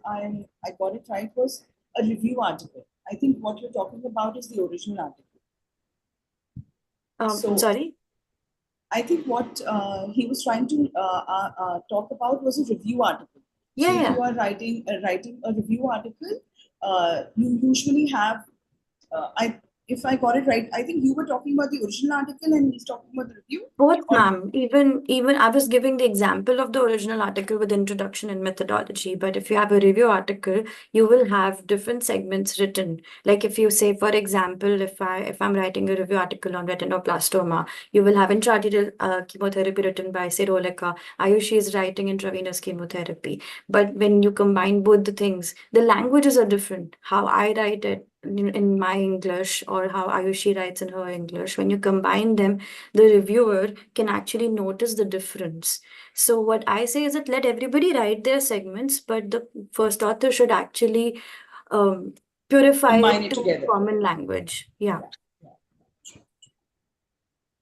Speaker 8: I got it right, was a review article. I think what you're talking about is the original article. So
Speaker 4: Sorry?
Speaker 8: I think what he was trying to talk about was a review article. So if you are writing a review article, you usually have, if I got it right, I think you were talking about the original article and he's talking about the review.
Speaker 4: Both,
Speaker 8: Or-
Speaker 4: ma'am. Even I was giving the example of the original article with introduction and methodology. But if you have a review article, you will have different segments written. Like if you say, for example, if I'm writing a review article on retinoblastoma, you will have intraarterial chemotherapy written by say Roleka. Ayushi is writing intravenous chemotherapy. But when you combine both the things, the languages are different. How I write it in my English or how Ayushi writes in her English. When you combine them, the reviewer can actually notice the difference. So what I say is that let everybody write their segments, but the first author should actually purify
Speaker 8: Combine
Speaker 4: it
Speaker 8: it
Speaker 4: to
Speaker 8: together.
Speaker 4: common language. Yeah.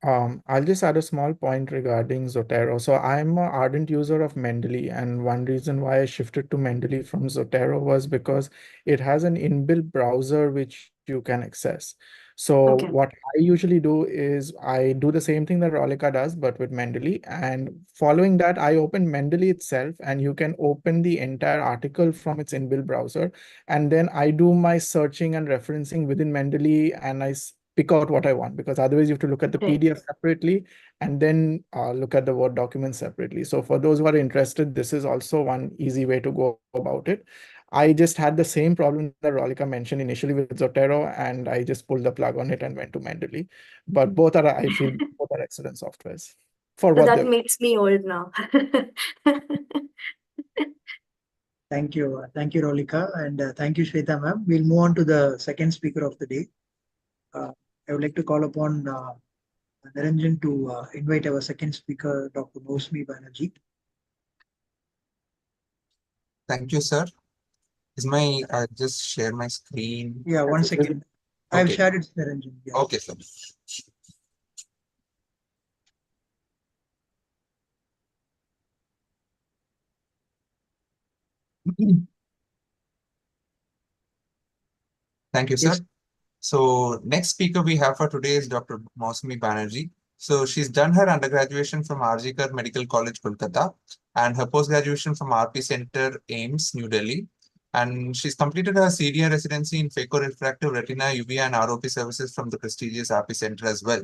Speaker 3: I'll just add a small point regarding Zotero. So I'm an ardent user of Mendeley, and one reason why I shifted to Mendeley from Zotero was because it has an inbuilt browser which you can access. So
Speaker 4: Okay.
Speaker 3: what I usually do is I do the same thing that Rolika does, but with Mendeley. And following that, I open Mendeley itself, and you can open the entire article from its inbuilt browser. And then I do my searching and referencing within Mendeley, and I pick out what I want, because otherwise you have to look at the
Speaker 4: Right.
Speaker 3: PDF separately and then look at the Word document separately. So for those who are interested, this is also one easy way to go about it. I just had the same problem that Rolika mentioned initially with Zotero, and I just pulled the plug on it and went to Mendeley. But both are, I feel, both are excellent softwares for
Speaker 4: So
Speaker 3: what
Speaker 4: that
Speaker 3: they're.
Speaker 4: makes me old now.
Speaker 1: Thank you. Thank you, Rolika. And thank you, Shweta ma'am. We'll move on to the second speaker of the day. I would like to call upon Niranjan to invite our second speaker, Dr. YOSI Banerjee.
Speaker 6: Thank you, sir. Is my just share my screen?
Speaker 1: Yeah, 1 second. I've
Speaker 6: Okay.
Speaker 1: shared it, Niranjan. Yeah.
Speaker 6: Okay, sir. Thank you, sir.
Speaker 1: Yes.
Speaker 6: So next speaker we have for today is Dr. YOSI Banerjee. So she's done her undergraduation from RG Kar Medical College, Kolkata, and her post-graduation from RP Center, AIMS, New Delhi. And she's completed her senior residency in phaco-refractive retina, uvea, and ROP services from the prestigious RP Center as well.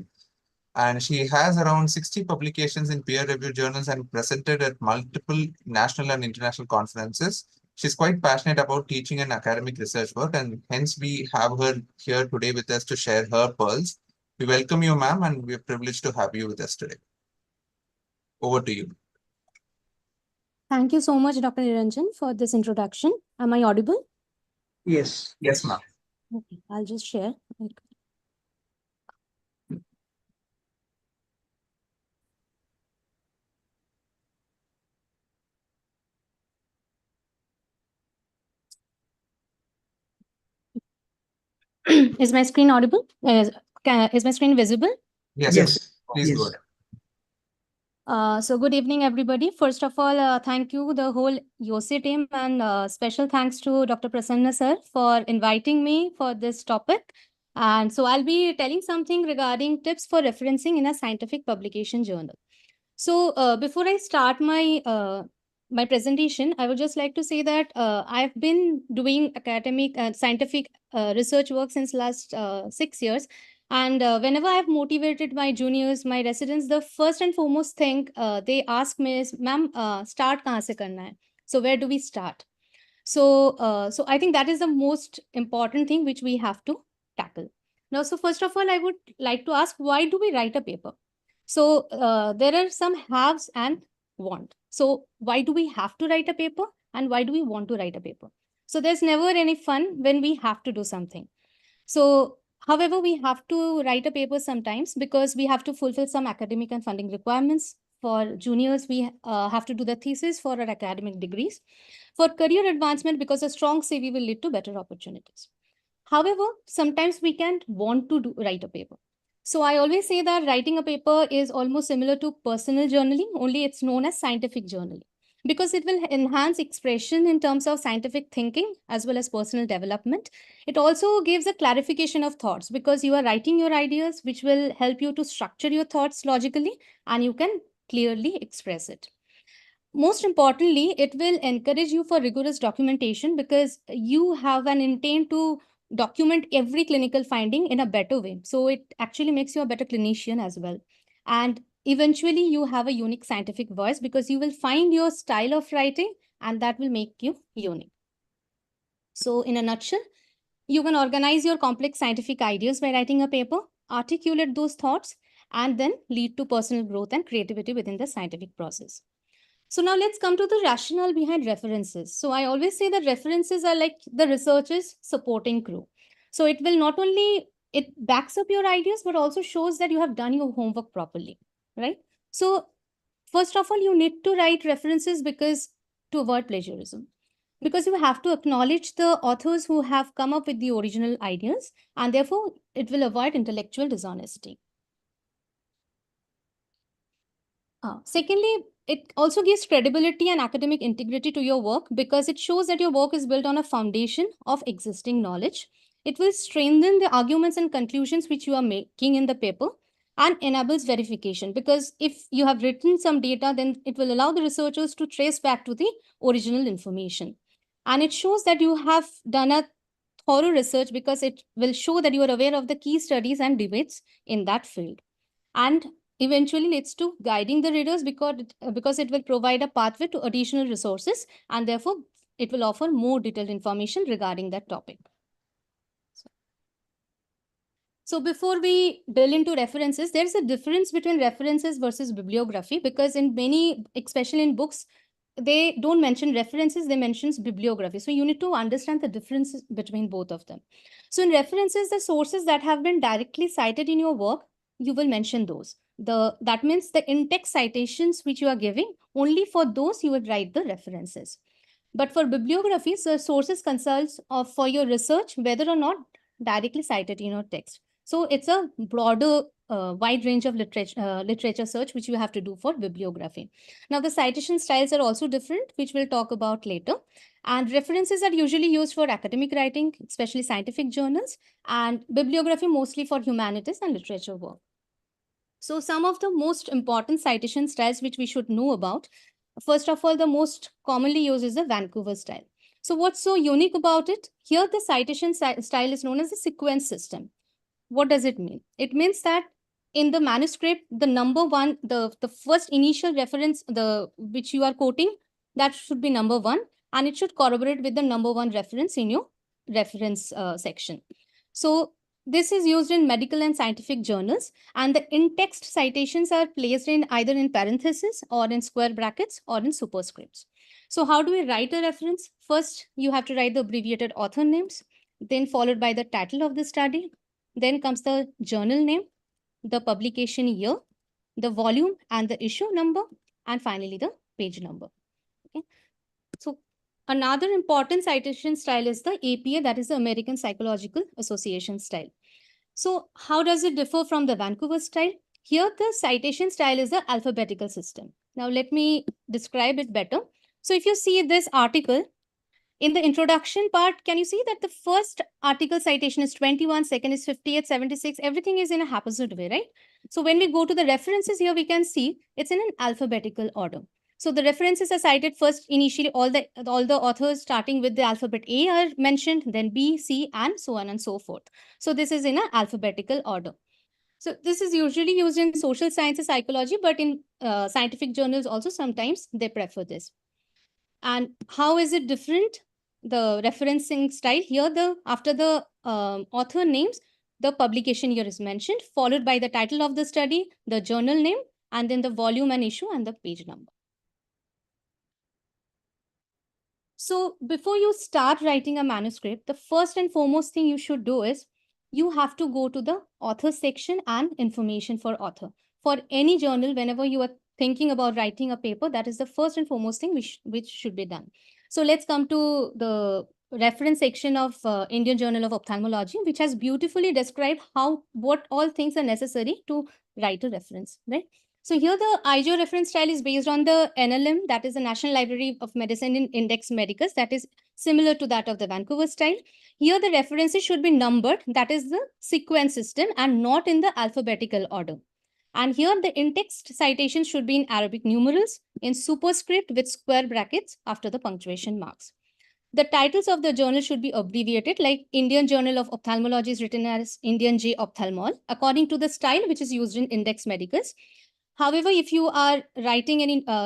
Speaker 6: And she has around 60 publications in peer-reviewed journals and presented at multiple national and international conferences. She's quite passionate about teaching and academic research work, and hence we have her here today with us to share her pearls. We welcome you, ma'am, and we're privileged to have you with us today. Over to you.
Speaker 10: Thank you so much, Dr. Niranjan, for this introduction. Am I audible?
Speaker 1: Yes.
Speaker 6: Yes, ma'am.
Speaker 10: Okay, I'll just share. Is my screen audible? Is my screen visible?
Speaker 6: Yes.
Speaker 1: Yes.
Speaker 6: Please
Speaker 1: Yes.
Speaker 6: go ahead.
Speaker 10: So good evening, everybody. First of all, thank you, the whole YOSI team, and special thanks to Dr. Prasanna sir for inviting me for this topic. And so I'll be telling something regarding tips for referencing in a scientific publication journal. So before I start my presentation, I would just like to say that I've been doing academic scientific research work since last 6 years. And whenever I've motivated my juniors, my residents, the first and foremost thing they ask me is, "Ma'am, start kahan se karna hai?" So where do we start? So I think that is the most important thing which we have to tackle. Now, so first of all, I would like to ask, why do we write a paper? So there are some haves and want. So why do we have to write a paper, and why do we want to write a paper? So there's never any fun when we have to do something. So however, we have to write a paper sometimes because we have to fulfill some academic and funding requirements. For juniors, we have to do the thesis for our academic degrees. For career advancement, because a strong CV will lead to better opportunities. However, sometimes we can't want to write a paper. So I always say that writing a paper is almost similar to personal journaling, only it's known as scientific journaling, because it will enhance expression in terms of scientific thinking as well as personal development. It also gives a clarification of thoughts because you are writing your ideas, which will help you to structure your thoughts logically, and you can clearly express it. Most importantly, it will encourage you for rigorous documentation because you have an intent to document every clinical finding in a better way. So it actually makes you a better clinician as well. And eventually you have a unique scientific voice because you will find your style of writing and that will make you unique. So in a nutshell, you can organize your complex scientific ideas by writing a paper, articulate those thoughts, and then lead to personal growth and creativity within the scientific process. So now let's come to the rationale behind references. So I always say that references are like the researcher's supporting crew. So it will not only, it backs up your ideas, but also shows that you have done your homework properly, right? So first of all, you need to write references because to avoid plagiarism. Because you have to acknowledge the authors who have come up with the original ideas, and therefore it will avoid intellectual dishonesty. Secondly, it also gives credibility and academic integrity to your work because it shows that your work is built on a foundation of existing knowledge. It will strengthen the arguments and conclusions which you are making in the paper and enables verification because if you have written some data, then it will allow the researchers to trace back to the original information. And it shows that you have done a thorough research because it will show that you are aware of the key studies and debates in that field. And eventually leads to guiding the readers because it will provide a pathway to additional resources and therefore it will offer more detailed information regarding that topic. So before we delve into references, there's a difference between references versus bibliography because in many, especially in books, they don't mention references, they mention bibliography. So you need to understand the difference between both of them. So in references, the sources that have been directly cited in your work, you will mention those. That means the in-text citations which you are giving, only for those you would write the references. But for bibliographies, the sources consults for your research, whether or not directly cited in your text. So it's a broader, wide range of literature search, which you have to do for bibliography. Now, the citation styles are also different, which we'll talk about later. And references are usually used for academic writing, especially scientific journals, and bibliography mostly for humanities and literature work. So some of the most important citation styles which we should know about. First of all, the most commonly used is the Vancouver style. So what's so unique about it? Here, the citation style is known as the sequence system. What does it mean? It means that in the manuscript, the number one, the first initial reference, which you are quoting, that should be number one, and it should corroborate with the number one reference in your reference section. So this is used in medical and scientific journals, and the in-text citations are placed in either in parentheses or in square brackets or in superscripts. So how do we write a reference? First, you have to write the abbreviated author names, then followed by the title of the study. Then comes the journal name, the publication year, the volume and the issue number, and finally the page number. Okay. So another important citation style is the APA, that is the American Psychological Association style. So how does it differ from the Vancouver style? Here, the citation style is the alphabetical system. Now, let me describe it better. So if you see this article, in the introduction part, can you see that the first article citation is 21, second is 58, 76, everything is in a haphazard way, right? So when we go to the references here, we can see it's in an alphabetical order. So the references are cited first, initially all the authors starting with the alphabet A are mentioned, then B, C, and so on and so forth. So this is in an alphabetical order. So this is usually used in social sciences, psychology, but in scientific journals also sometimes they prefer this. And how is it different? The referencing style here, after the author names, the publication year is mentioned, followed by the title of the study, the journal name, and then the volume and issue and the page number. So before you start writing a manuscript, the first and foremost thing you should do is you have to go to the author section and information for author. For any journal, whenever you are thinking about writing a paper, that is the first and foremost thing which should be done. So let's come to the reference section of Indian Journal of Ophthalmology, which has beautifully described what all things are necessary to write a reference, right? So here the IJO reference style is based on the NLM, that is the National Library of Medicine in Index Medicus, that is similar to that of the Vancouver style. Here the references should be numbered, that is the sequence system, and not in the alphabetical order. And here the in-text citations should be in Arabic numerals, in superscript with square brackets after the punctuation marks. The titles of the journal should be abbreviated, like Indian Journal of Ophthalmology is written as Indian J Ophthalmol, according to the style which is used in Index Medicus. However, if you are writing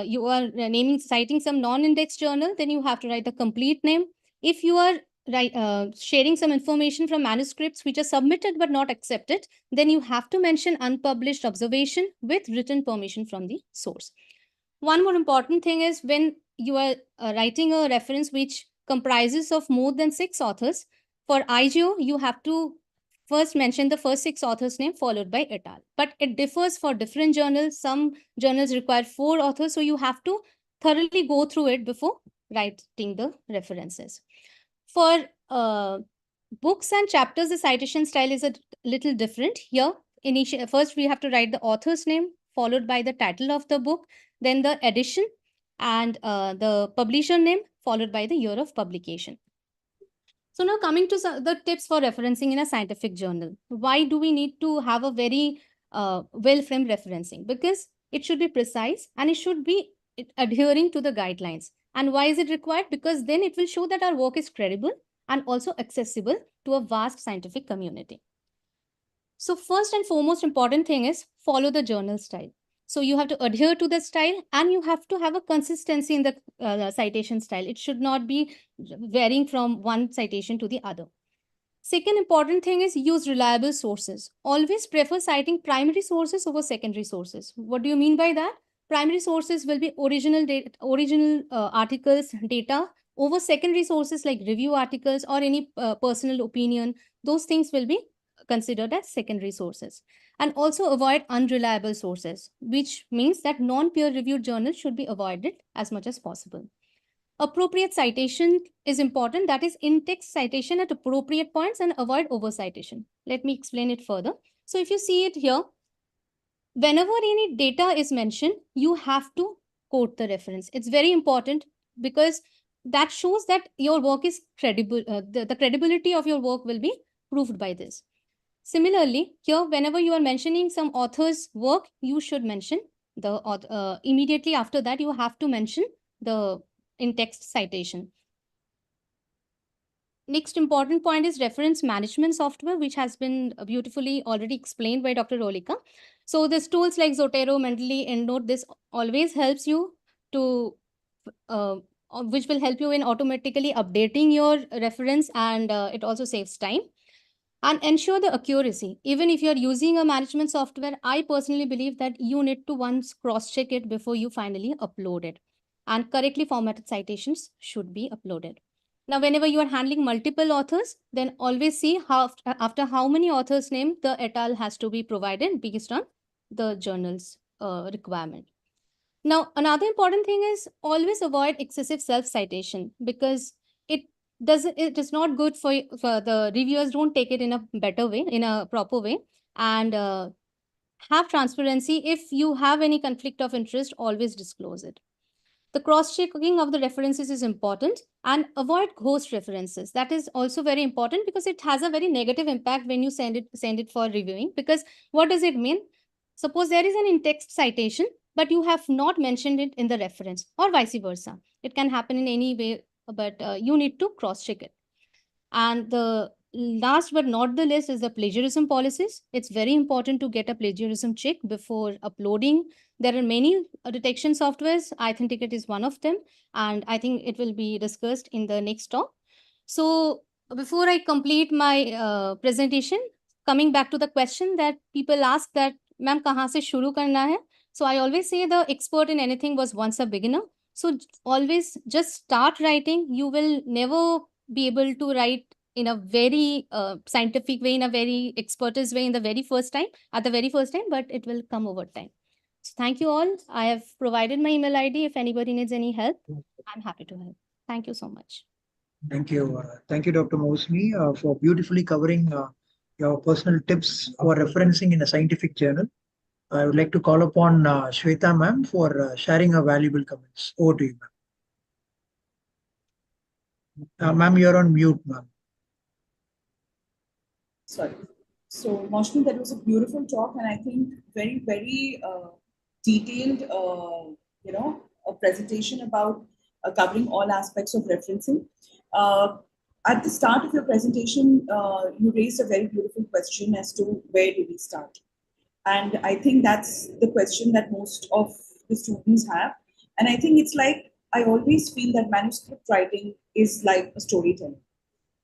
Speaker 10: you are citing some non-index journal, then you have to write the complete name. If you are sharing some information from manuscripts which are submitted but not accepted, then you have to mention unpublished observation with written permission from the source. One more important thing is when you are writing a reference which comprises of more than 6 authors, for IJO, you have to first mention the first 6 authors' name followed by et al. But it differs for different journals. Some journals require 4 authors, so you have to thoroughly go through it before writing the references. For books and chapters, the citation style is a little different. Here, first we have to write the author's name, followed by the title of the book, then the edition, and the publisher name, followed by the year of publication. So now coming to the tips for referencing in a scientific journal. Why do we need to have a very well-framed referencing? Because it should be precise and it should be adhering to the guidelines. And why is it required? Because then it will show that our work is credible and also accessible to a vast scientific community. So first and foremost important thing is follow the journal style. So you have to adhere to the style and you have to have a consistency in the citation style. It should not be varying from one citation to the other. Second important thing is use reliable sources. Always prefer citing primary sources over secondary sources. What do you mean by that? Primary sources will be original articles, data, over secondary sources like review articles or any personal opinion. Those things will be considered as secondary sources. And also avoid unreliable sources, which means that non-peer-reviewed journals should be avoided as much as possible. Appropriate citation is important. That is in-text citation at appropriate points and avoid over-citation. Let me explain it further. So if you see it here, whenever any data is mentioned, you have to quote the reference. It's very important because that shows that your work is credible. The credibility of your work will be proved by this. Similarly, here, whenever you are mentioning some author's work, you should mention the immediately after that, you have to mention the in-text citation. Next important point is reference management software, which has been beautifully already explained by Dr. Rolika. So these tools like Zotero, Mendeley, EndNote, this always helps you to, which will help you in automatically updating your reference, and it also saves time. And ensure the accuracy. Even if you're using a management software, I personally believe that you need to once cross-check it before you finally upload it. And correctly formatted citations should be uploaded. Now, whenever you are handling multiple authors, then always see after how many authors' name the et al. Has to be provided based on the journal's requirement. Now, another important thing is always avoid excessive self-citation, because it is not good for the reviewers. Don't take it in a better way, in a proper way, and have transparency. If you have any conflict of interest, always disclose it. The cross-checking of the references is important, and avoid ghost references. That is also very important because it has a very negative impact when you send it for reviewing. Because what does it mean? Suppose there is an in-text citation, but you have not mentioned it in the reference, or vice versa. It can happen in any way, but you need to cross-check it. And the last but not the least is the plagiarism policies. It's very important to get a plagiarism check before uploading. There are many detection softwares. iThenticated is one of them, and I think it will be discussed in the next talk. So before I complete my presentation, coming back to the question that people ask that, ma'am, kahan se shuru karna hai? So I always say the expert in anything was once a beginner. So always just start writing. You will never be able to write in a very scientific way, in a very expertise way at the very first time, but it will come over time. So thank you all. I have provided my email ID. If anybody needs any help, I'm happy to help. Thank you so much.
Speaker 1: Thank you. Thank you, Dr. Mosmi, for beautifully covering your personal tips for referencing in a scientific journal. I would like to call upon Shweta ma'am for sharing her valuable comments. Over to you, ma'am. Ma'am, you're on mute, ma'am.
Speaker 8: Sorry. So, Moshni, that was a beautiful talk, and I think very, very detailed, a presentation about covering all aspects of referencing. At the start of your presentation, you raised a very beautiful question as to where do we start? And I think that's the question that most of the students have. And I think it's like, I always feel that manuscript writing is like a storytelling.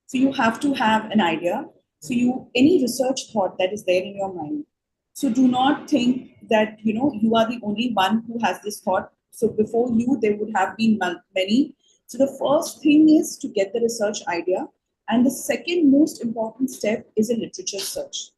Speaker 8: So you have to have an idea. So any research thought that is there in your mind. So do not think that, you are the only one who has this thought. So before you, there would have been many. So the first thing is to get the research idea. And the second most important step is a literature search.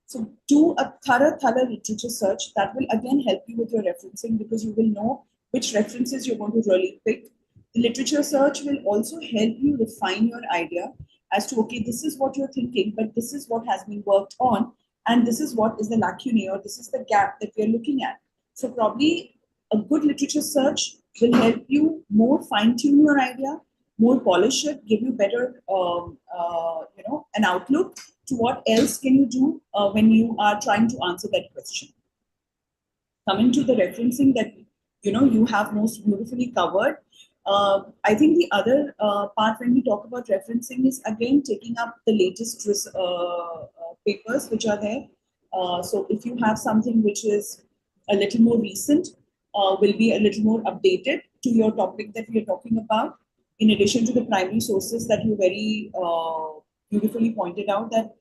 Speaker 8: So do a thorough literature search. That will again help you with your referencing, because you will know which references you're going to really pick. The literature search will also help you refine your idea as to, okay, this is what you're thinking, but this is what has been worked on, and this is what is the lacunae, or this is the gap that we're looking at. So probably a good literature search will help you more fine-tune your idea, more polish it, give you better, an outlook to what else can you do when you are trying to answer that question. Coming to the referencing that you have most beautifully covered, I think the other part when we talk about referencing is again taking up the latest papers which are there. So if you have something which is a little more recent, will be a little more updated to your topic that we are talking about, in addition to the primary sources that you very beautifully pointed out, that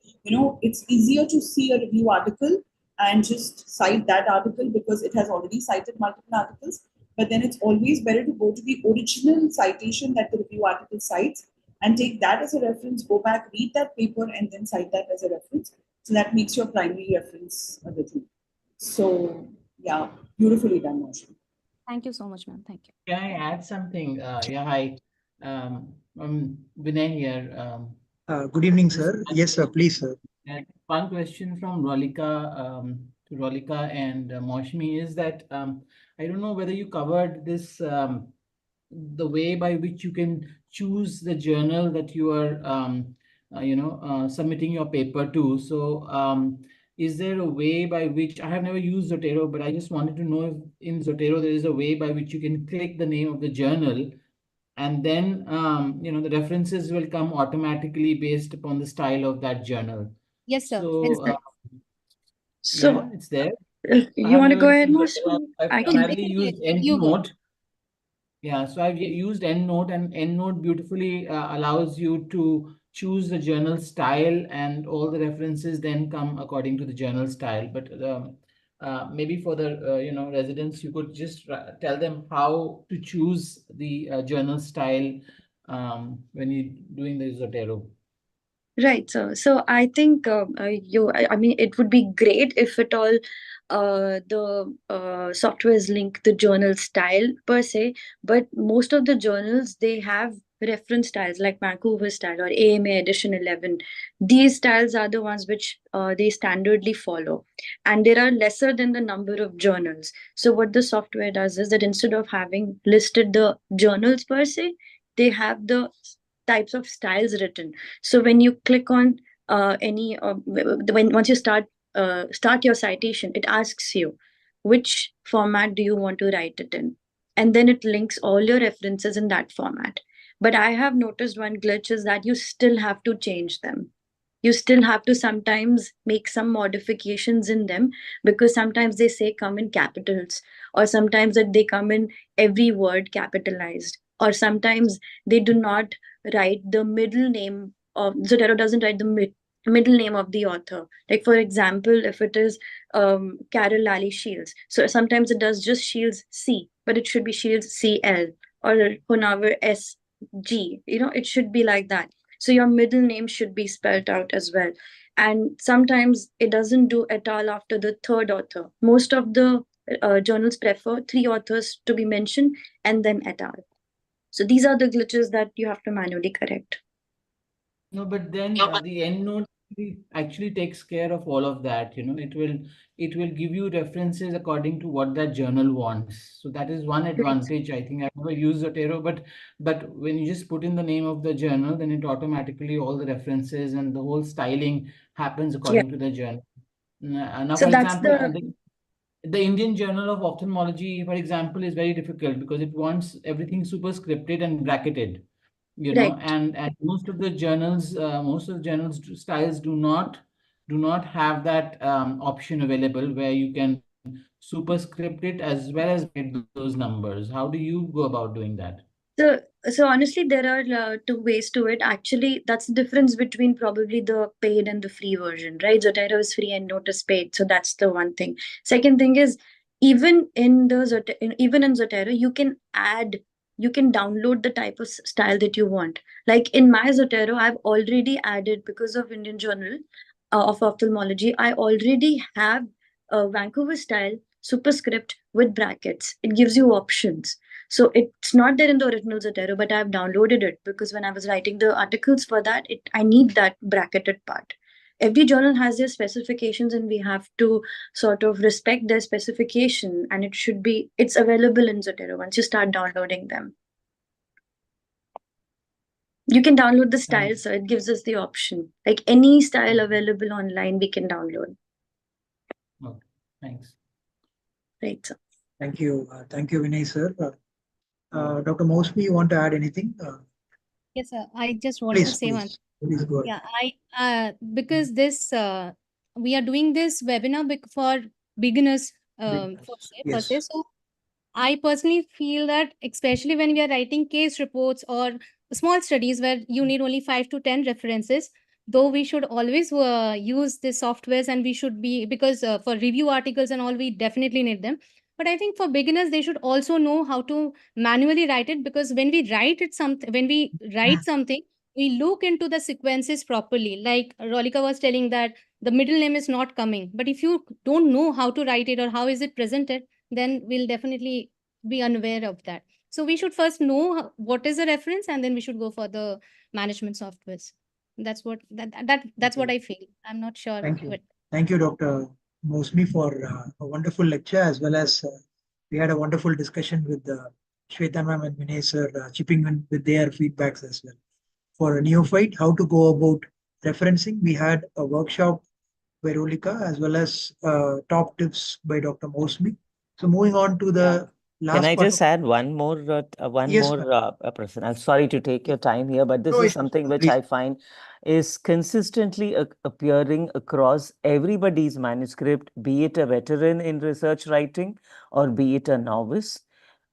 Speaker 8: it's easier to see a review article and just cite that article because it has already cited multiple articles. But then it's always better to go to the original citation that the review article cites and take that as a reference, go back, read that paper, and then cite that as a reference. So that makes your primary reference a little. So yeah, beautifully done, Moshe.
Speaker 10: Thank you so much, ma'am. Thank you.
Speaker 11: Can I add something? Yeah, hi. Vinay here.
Speaker 1: Good evening, sir. Yes, sir. Please, sir.
Speaker 11: One question from Rolika to Rolika and Moshmi is that I don't know whether you covered this the way by which you can choose the journal that you are submitting your paper to. So is there a way by which I have never used Zotero, but I just wanted to know if in Zotero there is a way by which you can click the name of the journal, and then the references will come automatically based upon the style of that journal.
Speaker 10: Yes, sir.
Speaker 11: So
Speaker 4: So
Speaker 11: yeah, it's there.
Speaker 4: you want to go ahead,
Speaker 11: Moshe?
Speaker 4: Moshe?
Speaker 11: I've primarily used EndNote. Yeah, so I've used EndNote, and EndNote beautifully allows you to choose the journal style, and all the references then come according to the journal style. But maybe for the residents, you could just tell them how to choose the journal style when you're doing the Zotero.
Speaker 4: Right. So I think I mean, it would be great if at all the softwares link the journal style per se, but most of the journals, they have reference styles like Vancouver style or AMA edition 11. These styles are the ones which they standardly follow, and there are lesser than the number of journals. So what the software does is that instead of having listed the journals per se, they have the types of styles written. So when you click on any once you start your citation, it asks you which format do you want to write it in, and then it links all your references in that format. But I have noticed one glitch is that you still have to change them. You still have to sometimes make some modifications in them, because sometimes they say come in capitals, or sometimes that they come in every word capitalized, or sometimes they do not write the middle name of Zotero doesn't write the middle name of the author. Like for example, if it is Carol Lally Shields, so sometimes it does just Shields C, but it should be Shields CL, or Honavar SG. It should be like that. So your middle name should be spelled out as well. And sometimes it doesn't do et al after the third author. Most of the journals prefer 3 authors to be mentioned and then et al. So these are the glitches that you have to manually correct.
Speaker 11: No, but then the EndNote actually takes care of all of that. It will give you references according to what that journal wants. So that is one advantage. I think I've never used Zotero, but when you just put in the name of the journal, then it automatically all the references and the whole styling happens according to the journal. Now,
Speaker 4: So
Speaker 11: for
Speaker 4: that's
Speaker 11: example,
Speaker 4: the
Speaker 11: the Indian Journal of Ophthalmology, for example, is very difficult because it wants everything superscripted and bracketed, you know,
Speaker 4: Right.
Speaker 11: and most of the journals styles do not have that option available where you can superscript it as well as get those numbers. How do you go about doing that?
Speaker 4: So honestly, there are two ways to it. Actually, that's the difference between probably the paid and the free version, right? Zotero is free and Note is paid. So that's the one thing. Second thing is, even in Zotero, you can download the type of style that you want. Like in my Zotero, I've already added, because of Indian Journal of Ophthalmology, I already have a Vancouver style superscript with brackets. It gives you options. So it's not there in the original Zotero, but I've downloaded it because when I was writing the articles for that, I need that bracketed part. Every journal has their specifications and we have to sort of respect their specification, and it's available in Zotero once you start downloading them. You can download the style, so it gives us the option. Like any style available online, we can download.
Speaker 11: Okay, thanks.
Speaker 4: Right, sir.
Speaker 1: Thank you. Thank you, Vinay, sir. Dr. Mosby, you want to add anything?
Speaker 10: Yes, sir. I just want to say one.
Speaker 1: Please go ahead.
Speaker 10: Yeah, because this we are doing this webinar for beginners per se. So I personally feel that especially when we are writing case reports or small studies where you need only 5 to 10 references, though we should always use the softwares, and we should be, because for review articles and all, we definitely need them. But I think for beginners, they should also know how to manually write it, because when we write something, we look into the sequences properly. Like Rolika was telling that the middle name is not coming. But if you don't know how to write it or how is it presented, then we'll definitely be unaware of that. So we should first know what is the reference, and then we should go for the management softwares. That's what I feel. I'm not sure.
Speaker 1: Thank you. Thank you, Dr. Mosmi, for a wonderful lecture, as well as we had a wonderful discussion with Shweta ma'am and Vinay sir, chipping in with their feedbacks as well. For a neophyte, how to go about referencing, we had a workshop by Rolika, as well as top tips by Dr. Mosmi. So moving on to the last
Speaker 5: Can I
Speaker 1: part
Speaker 5: just add one more
Speaker 1: Yes,
Speaker 5: person? I'm sorry to take your time here, but this
Speaker 1: No
Speaker 5: is
Speaker 1: issues,
Speaker 5: something which
Speaker 1: please.
Speaker 5: I find is consistently appearing across everybody's manuscript, be it a veteran in research writing or be it a novice.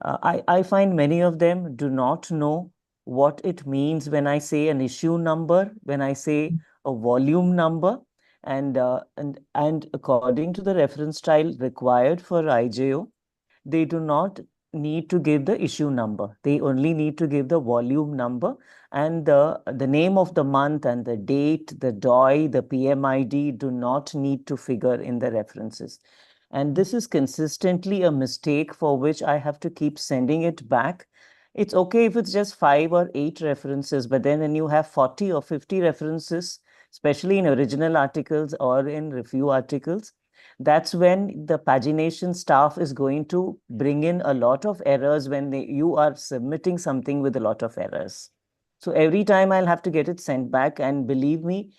Speaker 5: I find many of them do not know what it means when I say an issue number, when I say a volume number, and according to the reference style required for IJO, they do not need to give the issue number. They only need to give the volume number, and the name of the month and the date, the DOI, the PMID do not need to figure in the references. And this is consistently a mistake for which I have to keep sending it back. It's okay if it's just 5 or 8 references, but then when you have 40 or 50 references, especially in original articles or in review articles, that's when the pagination staff is going to bring in a lot of errors when you are submitting something with a lot of errors. So every time I'll have to get it sent back, and believe me,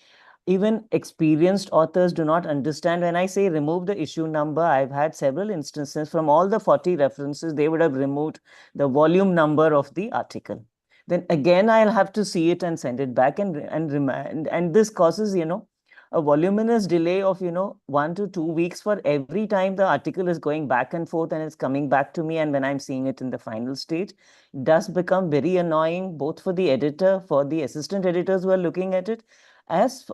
Speaker 5: even experienced authors do not understand. When I say remove the issue number, I've had several instances from all the 40 references, they would have removed the volume number of the article. Then again, I'll have to see it and send it back, and this causes, a voluminous delay of 1 to 2 weeks for every time the article is going back and forth and it's coming back to me, and when I'm seeing it in the final stage, it does become very annoying, both for the editor, for the assistant editors who are looking at it, as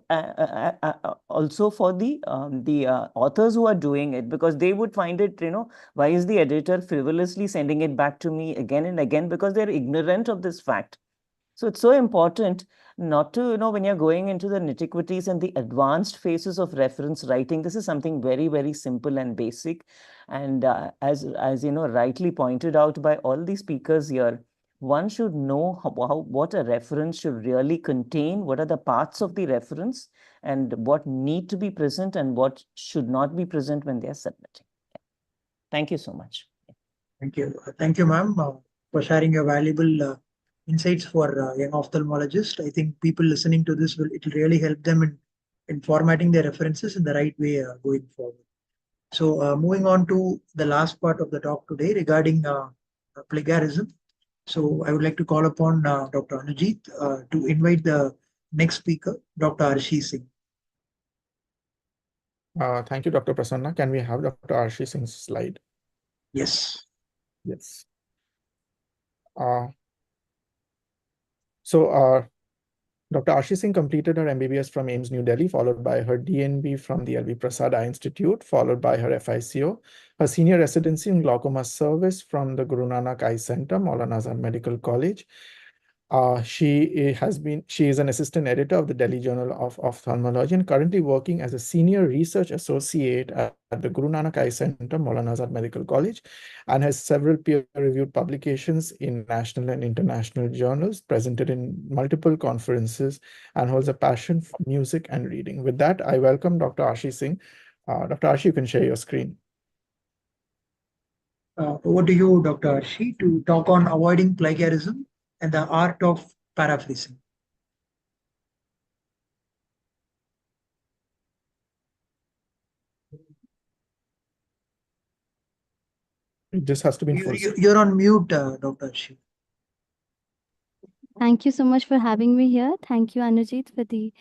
Speaker 5: also for the authors who are doing it, because they would find it, why is the editor frivolously sending it back to me again and again, because they're ignorant of this fact. So it's so important not to, when you're going into the nitty-gritties and the advanced phases of reference writing, this is something very, very simple and basic. And as rightly pointed out by all the speakers here, one should know what a reference should really contain, what are the parts of the reference, and what need to be present and what should not be present when they are submitting. Thank you so much.
Speaker 1: Thank you. Thank you, ma'am, for sharing your valuable insights for young ophthalmologists. I think people listening to this, it will really help them in formatting their references in the right way going forward. So moving on to the last part of the talk today regarding plagiarism. So I would like to call upon Dr. Anujit to invite the next speaker, Dr. Arshi Singh.
Speaker 3: Thank you, Dr. Prasanna. Can we have Dr. Arshi Singh's slide?
Speaker 1: Yes.
Speaker 3: Yes. So Dr. Arshi Singh completed her MBBS from AIIMS New Delhi, followed by her DNB from the LV Prasad Eye Institute, followed by her FICO, her senior residency in glaucoma service from the Guru Nanak Eye Center, Maulana Azhar Medical College. She is an assistant editor of the Delhi Journal of Ophthalmology and currently working as a senior research associate at the Guru Nanak Eye Center, Maulana Azhar Medical College, and has several peer-reviewed publications in national and international journals, presented in multiple conferences, and holds a passion for music and reading. With that, I welcome Dr. Arshi Singh. Dr. Arshi, you can share your screen.
Speaker 1: Over to you, Dr. Arshi, to talk on avoiding plagiarism and the art of paraphrasing.
Speaker 3: It just has to be in full screen.
Speaker 1: You're on mute, Dr. Arshi.
Speaker 10: Thank you so much for having me here. Thank you, Anujit, for the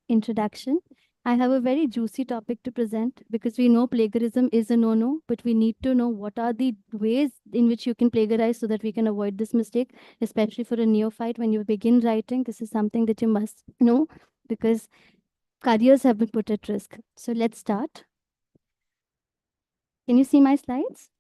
Speaker 10: introduction. I have a very juicy topic to present because we know plagiarism is a no-no, but we need to know what are the ways in which you can plagiarize so that we can avoid this mistake, especially for a neophyte. When you begin writing, this is something that you must know because careers have been put at risk. So let's start. Can you see my slides?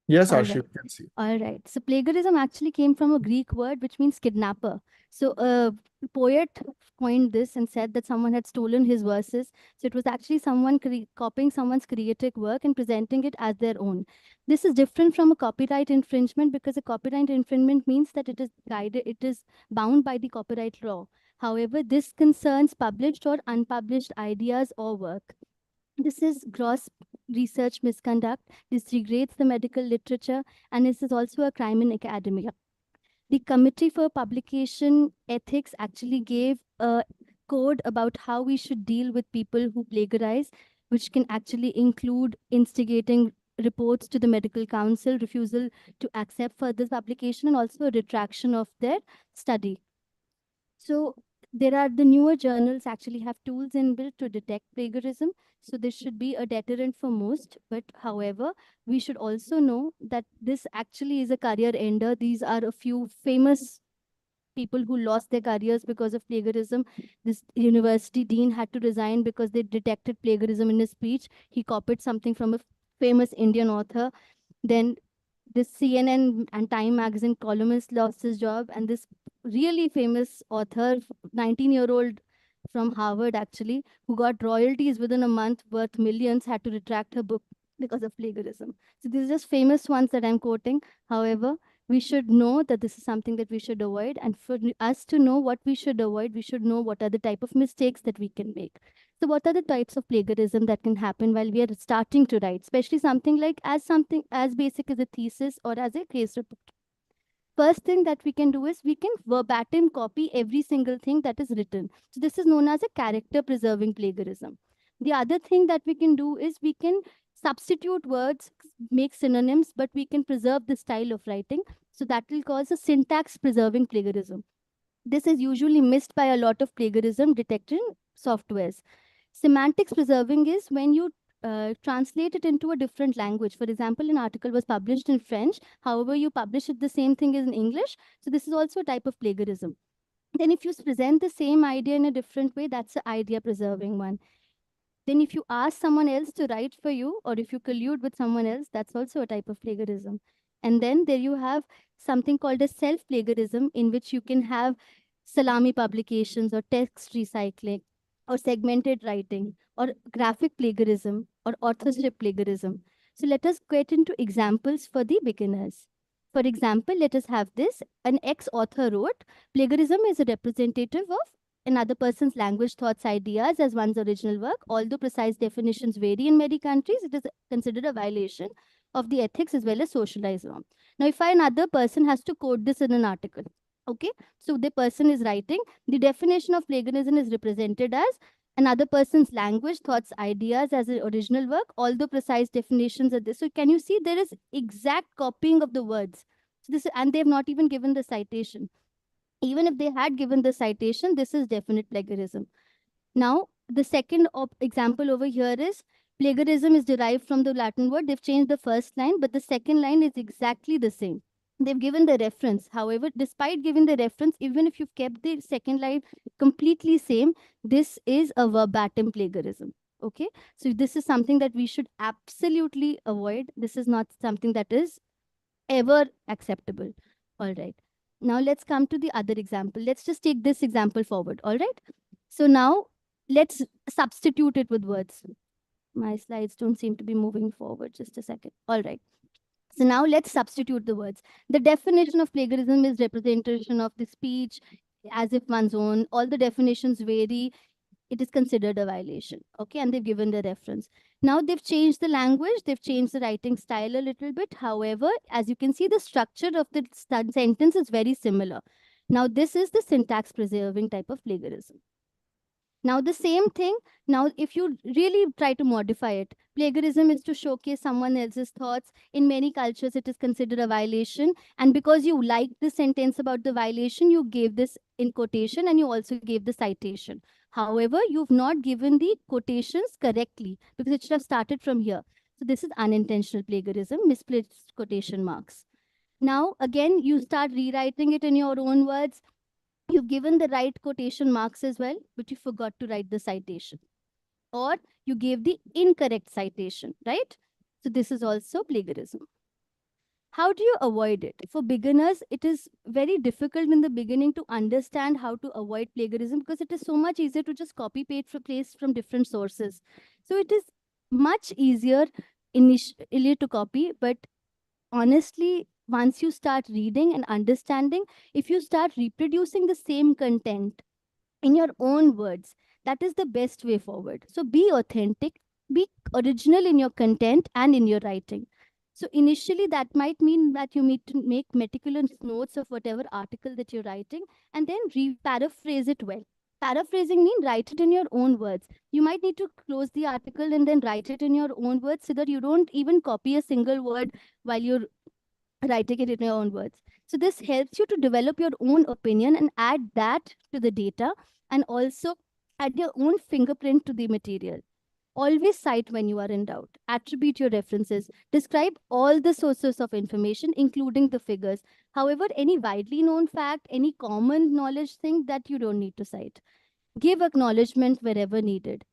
Speaker 3: Yes,
Speaker 10: All
Speaker 3: Arshi,
Speaker 10: right.
Speaker 3: you can see.
Speaker 10: All right. So plagiarism actually came from a Greek word which means kidnapper. So a poet coined this and said that someone had stolen his verses. So it was actually someone copying someone's creative work and presenting it as their own. This is different from a copyright infringement because a copyright infringement means that it is guided, it is bound by the copyright law. However, this concerns published or unpublished ideas or work. This is gross research misconduct. This degrades the medical literature, and this is also a crime in academia. The Committee for Publication Ethics actually gave a code about how we should deal with people who plagiarize, which can actually include instigating reports to the medical council, refusal to accept further publication, and also a retraction of their study. So there are the newer journals actually have tools inbuilt to detect plagiarism. So this should be a deterrent for most. But however, we should also know that this actually is a career ender. These are a few famous people who lost their careers because of plagiarism. This university dean had to resign because they detected plagiarism in his speech. He copied something from a famous Indian author. Then this CNN and Time magazine columnist lost his job, and this really famous author, 19-year-old from Harvard actually, who got royalties within a month worth millions, had to retract her book because of plagiarism. So these are just famous ones that I'm quoting. However, we should know that this is something that we should avoid, and for us to know what we should avoid, we should know what are the type of mistakes that we can make. So what are the types of plagiarism that can happen while we are starting to write, especially something as basic as a thesis or as a case report? First thing that we can do is we can verbatim copy every single thing that is written. So this is known as a character preserving plagiarism. The other thing that we can do is we can substitute words, make synonyms, but we can preserve the style of writing. So that will cause a syntax preserving plagiarism. This is usually missed by a lot of plagiarism detection softwares. Semantics preserving is when you translate it into a different language. For example, an article was published in French. However, you publish it the same thing as in English. So this is also a type of plagiarism. Then if you present the same idea in a different way, that's the idea preserving one. Then if you ask someone else to write for you, or if you collude with someone else, that's also a type of plagiarism. And then there you have something called a self-plagiarism, in which you can have salami publications or text recycling or segmented writing or graphic plagiarism or authorship plagiarism. So let us get into examples for the beginners. For example, let us have this. An ex-author wrote, plagiarism is a representative of another person's language, thoughts, ideas as one's original work. Although precise definitions vary in many countries, it is considered a violation of the ethics as well as socialized norm. Now, if another person has to quote this in an article, okay, so the person is writing, the definition of plagiarism is represented as another person's language, thoughts, ideas as an original work, although precise definitions are this. So can you see there is exact copying of the words? So this, and they have not even given the citation. Even if they had given the citation, this is definite plagiarism. Now, the second example over here is plagiarism is derived from the Latin word. They've changed the first line, but the second line is exactly the same. They've given the reference. However, despite giving the reference, even if you've kept the second line completely same, this is a verbatim plagiarism. Okay, so this is something that we should absolutely avoid. This is not something that is ever acceptable. All right. Now let's come to the other example. Let's just take this example forward. All right. So now let's substitute it with words. My slides don't seem to be moving forward. Just a second. All right. So now let's substitute the words. The definition of plagiarism is representation of the speech as if one's own. All the definitions vary. It is considered a violation. Okay, and they've given the reference. Now they've changed the language, they've changed the writing style a little bit. However, as you can see, the structure of the sentence is very similar. Now this is the syntax preserving type of plagiarism. Now the same thing, now if you really try to modify it, plagiarism is to showcase someone else's thoughts. In many cultures, it is considered a violation. And because you liked the sentence about the violation, you gave this in quotation and you also gave the citation. However, you've not given the quotations correctly because it should have started from here. So this is unintentional plagiarism, misplaced quotation marks. Now, again, you start rewriting it in your own words. You've given the right quotation marks as well, but you forgot to write the citation. Or you gave the incorrect citation, right? So this is also plagiarism. How do you avoid it? For beginners, it is very difficult in the beginning to understand how to avoid plagiarism because it is so much easier to just copy paste from different sources. So it is much easier initially to copy, but honestly, once you start reading and understanding, if you start reproducing the same content in your own words, that is the best way forward. So be authentic, be original in your content and in your writing. So initially that might mean that you need to make meticulous notes of whatever article that you're writing and then paraphrase it well. Paraphrasing means write it in your own words. You might need to close the article and then write it in your own words so that you don't even copy a single word while you're writing it in your own words. So this helps you to develop your own opinion and add that to the data and also add your own fingerprint to the material. Always cite when you are in doubt. Attribute your references. Describe all the sources of information, including the figures. However, any widely known fact, any common knowledge thing that you don't need to cite. Give acknowledgement wherever needed.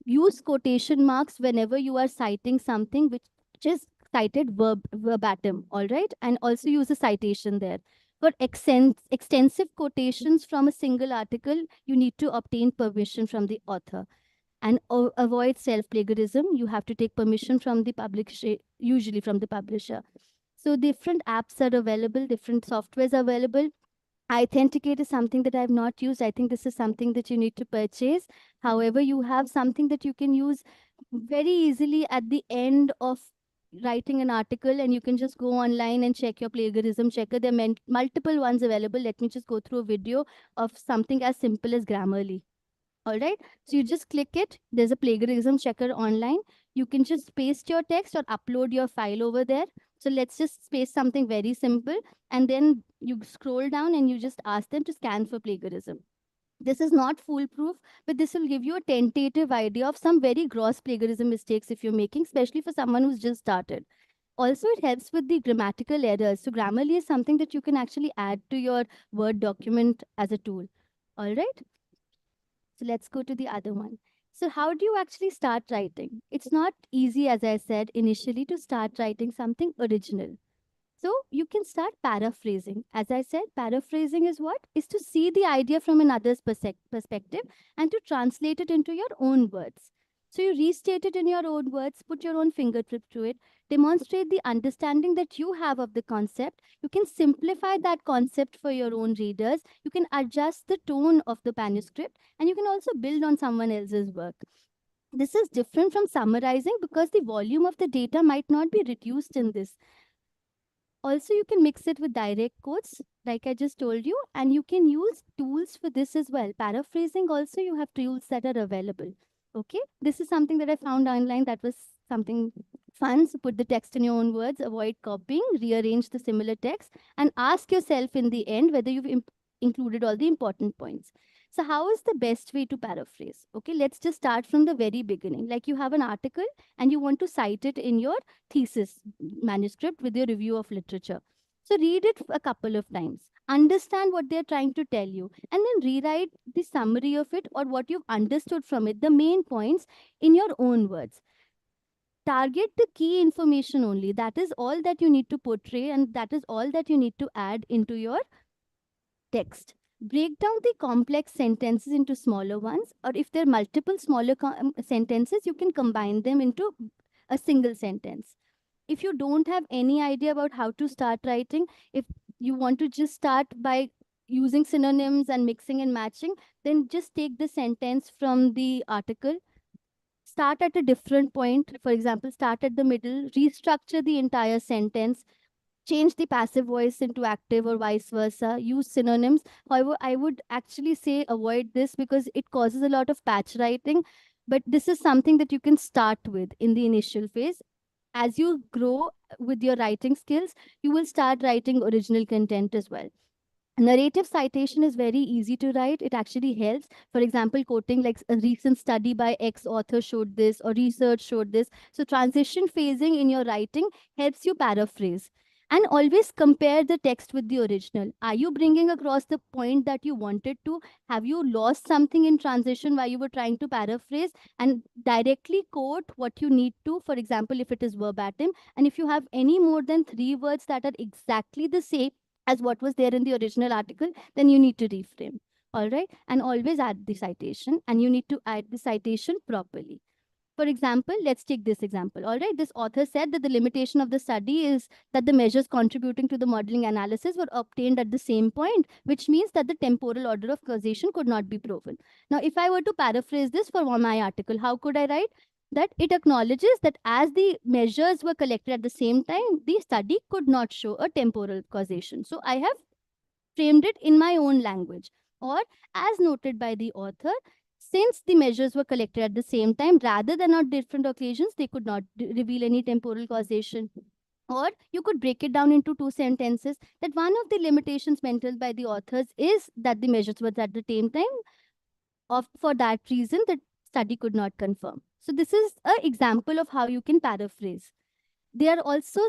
Speaker 10: Use quotation marks whenever you are citing something which is cited verbatim, all right? And also use a citation there. For extensive quotations from a single article, you need to obtain permission from the author. And avoid self-plagiarism. You have to take permission from the publisher, usually from the publisher. So different apps are available, different softwares are available. Authenticate is something that I have not used. I think this is something that you need to purchase. However, you have something that you can use very easily at the end of writing an article, and you can just go online and check your plagiarism checker. There are multiple ones available. Let me just go through a video of something as simple as Grammarly. All right, so you just click it. There's a plagiarism checker online. You can just paste your text or upload your file over there. So let's just paste something very simple, and then you scroll down and you just ask them to scan for plagiarism. This is not foolproof, but this will give you a tentative idea of some very gross plagiarism mistakes if you're making, especially for someone who's just started. Also, it helps with the grammatical errors. So Grammarly is something that you can actually add to your Word document as a tool. All right. So let's go to the other one. So how do you actually start writing? It's not easy, as I said initially, to start writing something original. So you can start paraphrasing. As I said, paraphrasing is what? Is to see the idea from another's perspective and to translate it into your own words. So you restate it in your own words, put your own fingertip to it, demonstrate the understanding that you have of the concept. You can simplify that concept for your own readers. You can adjust the tone of the manuscript, and you can also build on someone else's work. This is different from summarizing because the volume of the data might not be reduced in this. Also, you can mix it with direct quotes. like I just told you, and you can use tools for this as well. Paraphrasing also, you have tools that are available. Okay, this is something that I found online that was something fun. So put the text in your own words, avoid copying, rearrange the similar text, and ask yourself in the end whether you've included all the important points. So how is the best way to paraphrase? Okay, let's just start from the very beginning. Like you have an article and you want to cite it in your thesis manuscript with your review of literature. So read it a couple of times, understand what they're trying to tell you, and then rewrite the summary of it or what you've understood from it, the main points in your own words. Target the key information only. That is all that you need to portray, and that is all that you need to add into your text. Break down the complex sentences into smaller ones, or if there are multiple smaller sentences, you can combine them into a single sentence. If you don't have any idea about how to start writing, if you want to just start by using synonyms and mixing and matching, then just take the sentence from the article, start at a different point. For example, start at the middle, restructure the entire sentence, change the passive voice into active or vice versa, use synonyms. However, I would actually say avoid this because it causes a lot of patch writing. But this is something that you can start with in the initial phase. As you grow with your writing skills, you will start writing original content as well. Narrative citation is very easy to write. It actually helps. For example, quoting like a recent study by X author showed this or research showed this. So transition phasing in your writing helps you paraphrase. And always compare the text with the original. Are you bringing across the point that you wanted to? Have you lost something in transition while you were trying to paraphrase? And directly quote what you need to, for example, if it is verbatim. And if you have any more than 3 words that are exactly the same as what was there in the original article, then you need to reframe. All right. And always add the citation, and you need to add the citation properly. For example, let's take this example. All right. This author said that the limitation of the study is that the measures contributing to the modeling analysis were obtained at the same point, which means that the temporal order of causation could not be proven. Now, if I were to paraphrase this for my article, how could I write? That it acknowledges that as the measures were collected at the same time, the study could not show a temporal causation. So I have framed it in my own language. Or, as noted by the author, since the measures were collected at the same time, rather than on different occasions, they could not reveal any temporal causation. Or you could break it down into 2 sentences, that one of the limitations mentioned by the authors is that the measures were at the same time. For that reason, the study could not confirm. So this is an example of how you can paraphrase. There are also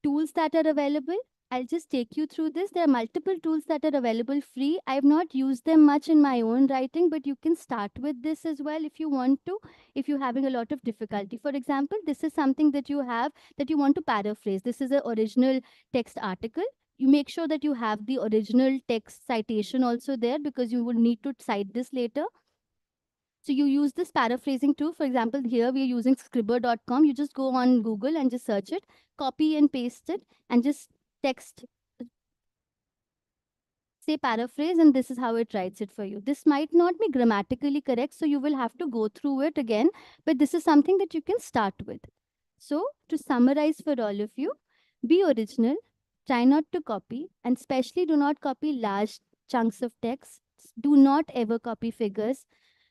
Speaker 10: tools that are available. I'll just take you through this. There are multiple tools that are available free. I have not used them much in my own writing, but you can start with this as well if you want to, if you're having a lot of difficulty. For example, this is something that you have that you want to paraphrase. This is an original text article. You make sure that you have the original text citation also there because you will need to cite this later. So you use this paraphrasing too. For example, here we are using scribber.com. You just go on Google and just search it, copy and paste it, and just text, say paraphrase, and this is how it writes it for you. This might not be grammatically correct, so you will have to go through it again, but this is something that you can start with. So to summarize for all of you, be original, try not to copy, and especially do not copy large chunks of text. Do not ever copy figures.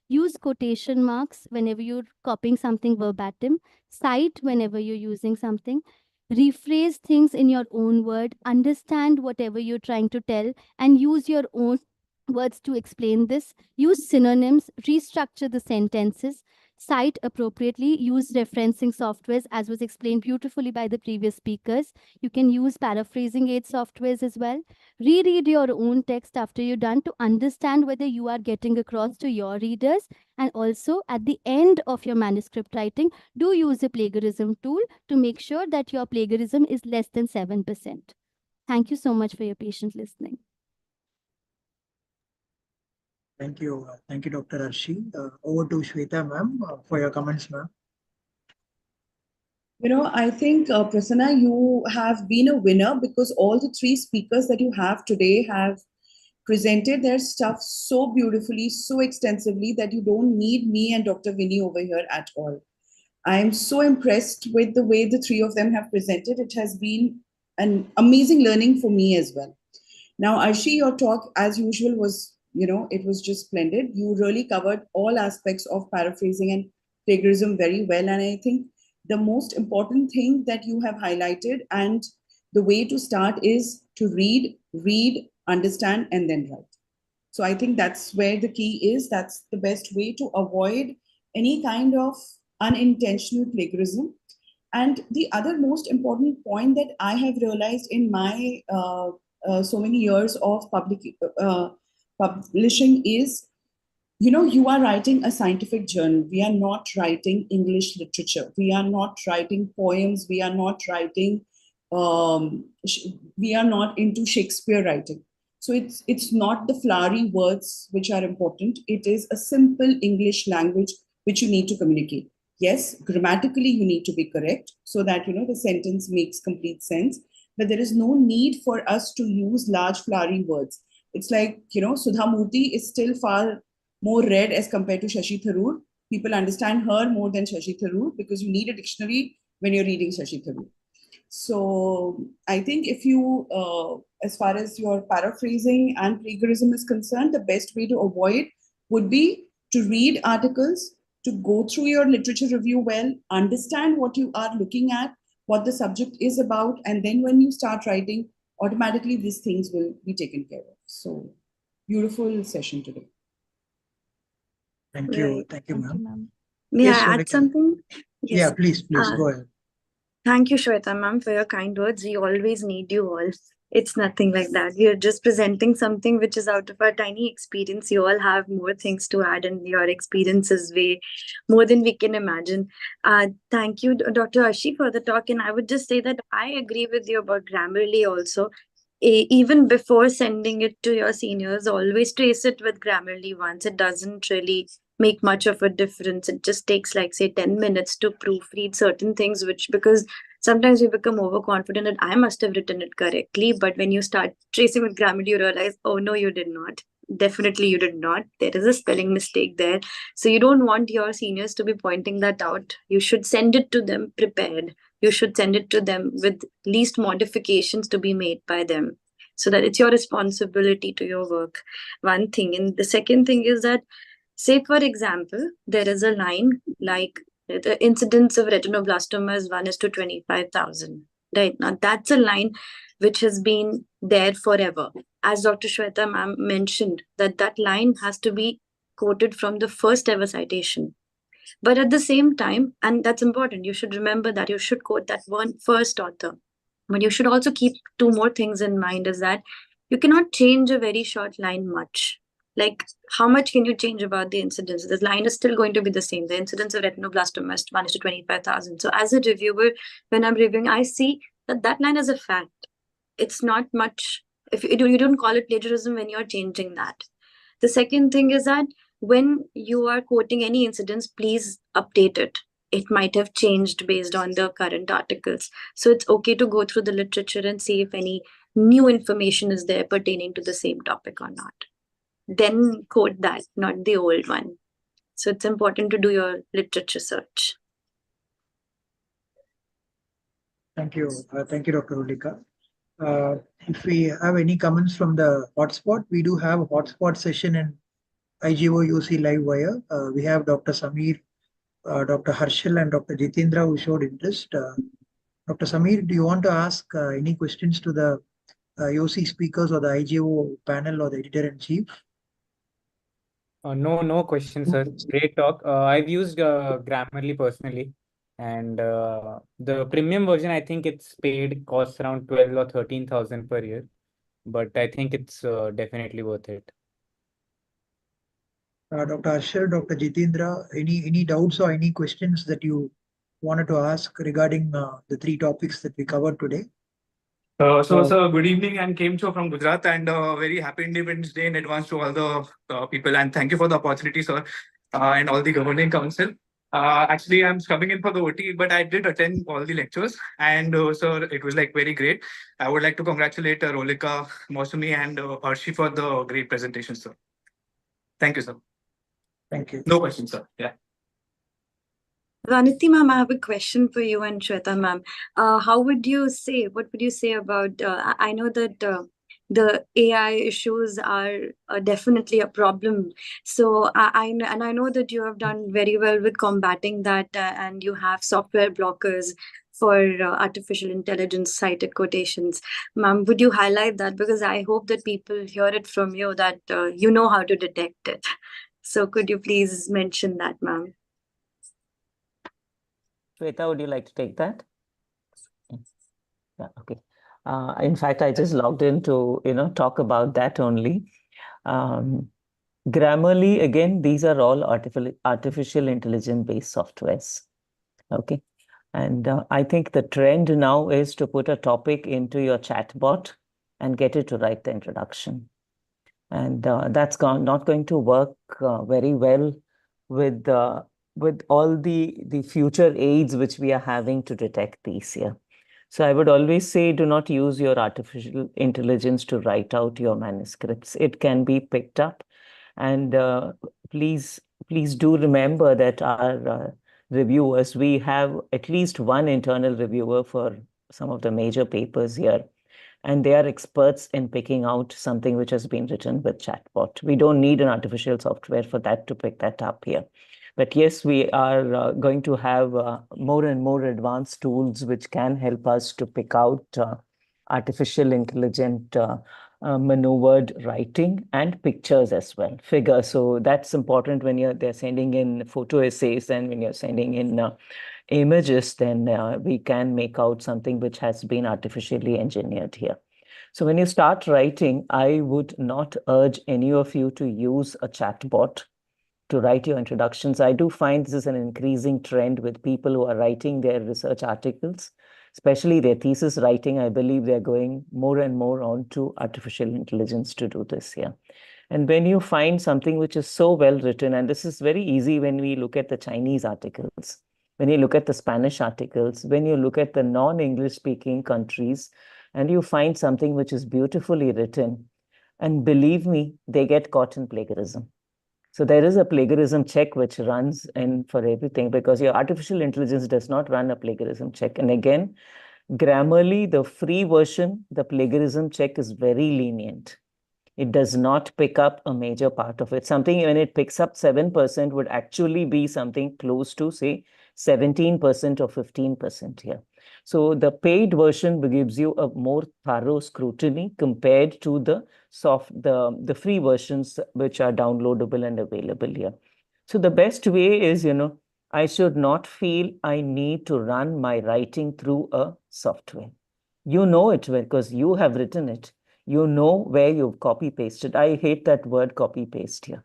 Speaker 10: Use quotation marks whenever you're copying something verbatim. Cite whenever you're using something. Rephrase things in your own word. Understand whatever you're trying to tell and use your own words to explain this. Use synonyms. Restructure the sentences. Cite appropriately. Use referencing softwares as was explained beautifully by the previous speakers. You can use paraphrasing aid softwares as well. Reread your own text after you're done to understand whether you are getting across to your readers. And also at the end of your manuscript writing, do use a plagiarism tool to make sure that your plagiarism is less than 7%. Thank you so much for your patient listening.
Speaker 1: Thank you. Thank you, Dr. Arshi. Over to Shweta, ma'am, for your comments, ma'am.
Speaker 8: I think, Prasanna, you have been a winner because all the 3 speakers that you have today have presented their stuff so beautifully, so extensively that you don't need me and Dr. Vinny over here at all. I am so impressed with the way the 3 of them have presented. It has been an amazing learning for me as well. Now, Arshi, your talk, as usual, was, it was just splendid. You really covered all aspects of paraphrasing and plagiarism very well. And I think the most important thing that you have highlighted and the way to start is to read, understand, and then write. So I think that's where the key is. That's the best way to avoid any kind of unintentional plagiarism. And the other most important point that I have realized in my so many years of publishing is, you are writing a scientific journal. We are not writing English literature. We are not writing poems. We are not writing, we are not into Shakespeare writing. So it's not the flowery words which are important. It is a simple English language which you need to communicate. Yes, grammatically you need to be correct so that the sentence makes complete sense. But there is no need for us to use large flowery words. It's like, Sudha Murthy is still far more read as compared to Shashi Tharoor. People understand her more than Shashi Tharoor because you need a dictionary when you're reading Shashi Tharoor. So I think if you, as far as your paraphrasing and plagiarism is concerned, the best way to avoid would be to read articles, to go through your literature review well, understand what you are looking at, what the subject is about, and then when you start writing, automatically these things will be taken care of. So beautiful session today.
Speaker 1: Thank you.
Speaker 4: Right.
Speaker 1: Thank you, ma'am.
Speaker 4: May
Speaker 1: Yes,
Speaker 4: I add
Speaker 1: Sonika.
Speaker 4: something? Yes.
Speaker 1: Yeah, please, go ahead.
Speaker 4: Thank you, Shweta ma'am, for your kind words. We always need you all. It's nothing like that. We are just presenting something which is out of our tiny experience. You all have more things to add, and your experience is way more than we can imagine. Thank you, Dr. Ashi, for the talk. And I would just say that I agree with you about Grammarly also. Even before sending it to your seniors, always trace it with Grammarly once. It doesn't really make much of a difference. It just takes, like, say, 10 minutes to proofread certain things, because sometimes you become overconfident that I must have written it correctly. But when you start tracing with Grammarly, you realize, oh no, you did not. Definitely you did not. There is a spelling mistake there. So you don't want your seniors to be pointing that out. You should send it to them prepared. You should send it to them with least modifications to be made by them, so that it's your responsibility to your work. One thing. And the second thing is that, say, for example, there is a line like the incidence of retinoblastoma is 1:25,000. Right? Now, that's a line which has been there forever. As Dr. Shweta ma'am mentioned, that line has to be quoted from the first ever citation. But at the same time, and that's important, you should remember that you should quote that one first author. But you should also keep two more things in mind, is that you cannot change a very short line much. Like, how much can you change about the incidence? The line is still going to be the same. The incidence of retinoblastoma is 1:25,000. So as a reviewer, when I'm reviewing, I see that line is a fact. It's not much. If you don't call it plagiarism when you're changing that. The second thing is that when you are quoting any incidents, please update it. It might have changed based on the current articles. So it's okay to go through the literature and see if any new information is there pertaining to the same topic or not. Then quote that, not the old one. So it's important to do your literature search.
Speaker 1: Thank you. Thank you, Dr. Ulika. If we have any comments from the hotspot, we do have a hotspot session in IJO YOSI live wire. We have Dr. Samir, Dr. Harshal, and Dr. Jitendra who showed interest. Dr. Samir, do you want to ask any questions to the YOSI speakers or the IJO panel or the editor-in-chief?
Speaker 9: No questions, sir. Great talk. I've used Grammarly personally, and the premium version, I think it's paid, costs around 12 or 13,000 per year, but I think it's definitely worth it.
Speaker 1: Dr. Asher, Dr. Jitendra, any doubts or any questions that you wanted to ask regarding the three topics that we covered today?
Speaker 12: Sir, good evening, and came from Gujarat, and very happy Independence Day in advance to all the people, and thank you for the opportunity, sir, and all the governing council. Actually, I'm coming in for the OT, but I did attend all the lectures, and sir, it was like very great. I would like to congratulate Rolika, Mosumi, and Arshi for the great presentation, sir. Thank you, sir.
Speaker 1: Thank you.
Speaker 12: No questions, sir. Yeah.
Speaker 4: Vaniti ma'am, I have a question for you and Shweta ma'am. What would you say about, I know that the AI issues are definitely a problem. So I know that you have done very well with combating that, and you have software blockers for artificial intelligence cited quotations. Ma'am, would you highlight that? Because I hope that people hear it from you that you know how to detect it. So could you please mention that, ma'am?
Speaker 5: Shweta, would you like to take that? Yeah, okay. In fact, I just logged in to, talk about that only. Grammarly, again, these are all artificial intelligence-based softwares. Okay. And I think the trend now is to put a topic into your chatbot and get it to write the introduction. And that's not going to work very well with all the future aids which we are having to detect these here. So I would always say, do not use your artificial intelligence to write out your manuscripts. It can be picked up. And please do remember that our reviewers, we have at least one internal reviewer for some of the major papers here. And they are experts in picking out something which has been written with chatbot. We don't need an artificial software for that to pick that up here. But yes, we are going to have more and more advanced tools which can help us to pick out artificial intelligent maneuvered writing and pictures as well, figures. So that's important when they're sending in photo essays, and when you're sending in images, then we can make out something which has been artificially engineered here. So when you start writing, I would not urge any of you to use a chatbot to write your introductions. I do find this is an increasing trend with people who are writing their research articles, especially their thesis writing. I believe they're going more and more onto artificial intelligence to do this here. And when you find something which is so well written, and this is very easy when we look at the Chinese articles, when you look at the Spanish articles, when you look at the non-English speaking countries, and you find something which is beautifully written, and believe me, they get caught in plagiarism. So there is a plagiarism check which runs in for everything, because your artificial intelligence does not run a plagiarism check. And again, Grammarly, the free version, the plagiarism check is very lenient. It does not pick up a major part of it. Something when it picks up 7% would actually be something close to, say, 17% or 15% here. So the paid version gives you a more thorough scrutiny compared to the free versions which are downloadable and available here. So the best way is, I should not feel I need to run my writing through a software. You know it well because you have written it. You know where you've copy pasted. I hate that word copy paste here.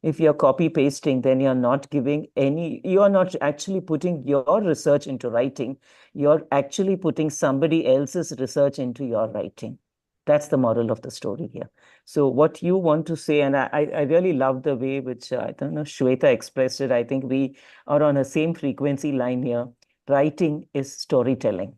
Speaker 5: If you're copy pasting, then you're not you're not actually putting your research into writing. You're actually putting somebody else's research into your writing. That's the moral of the story here. So what you want to say, and I really love the way which, I don't know, Shweta expressed it. I think we are on the same frequency line here. Writing is storytelling.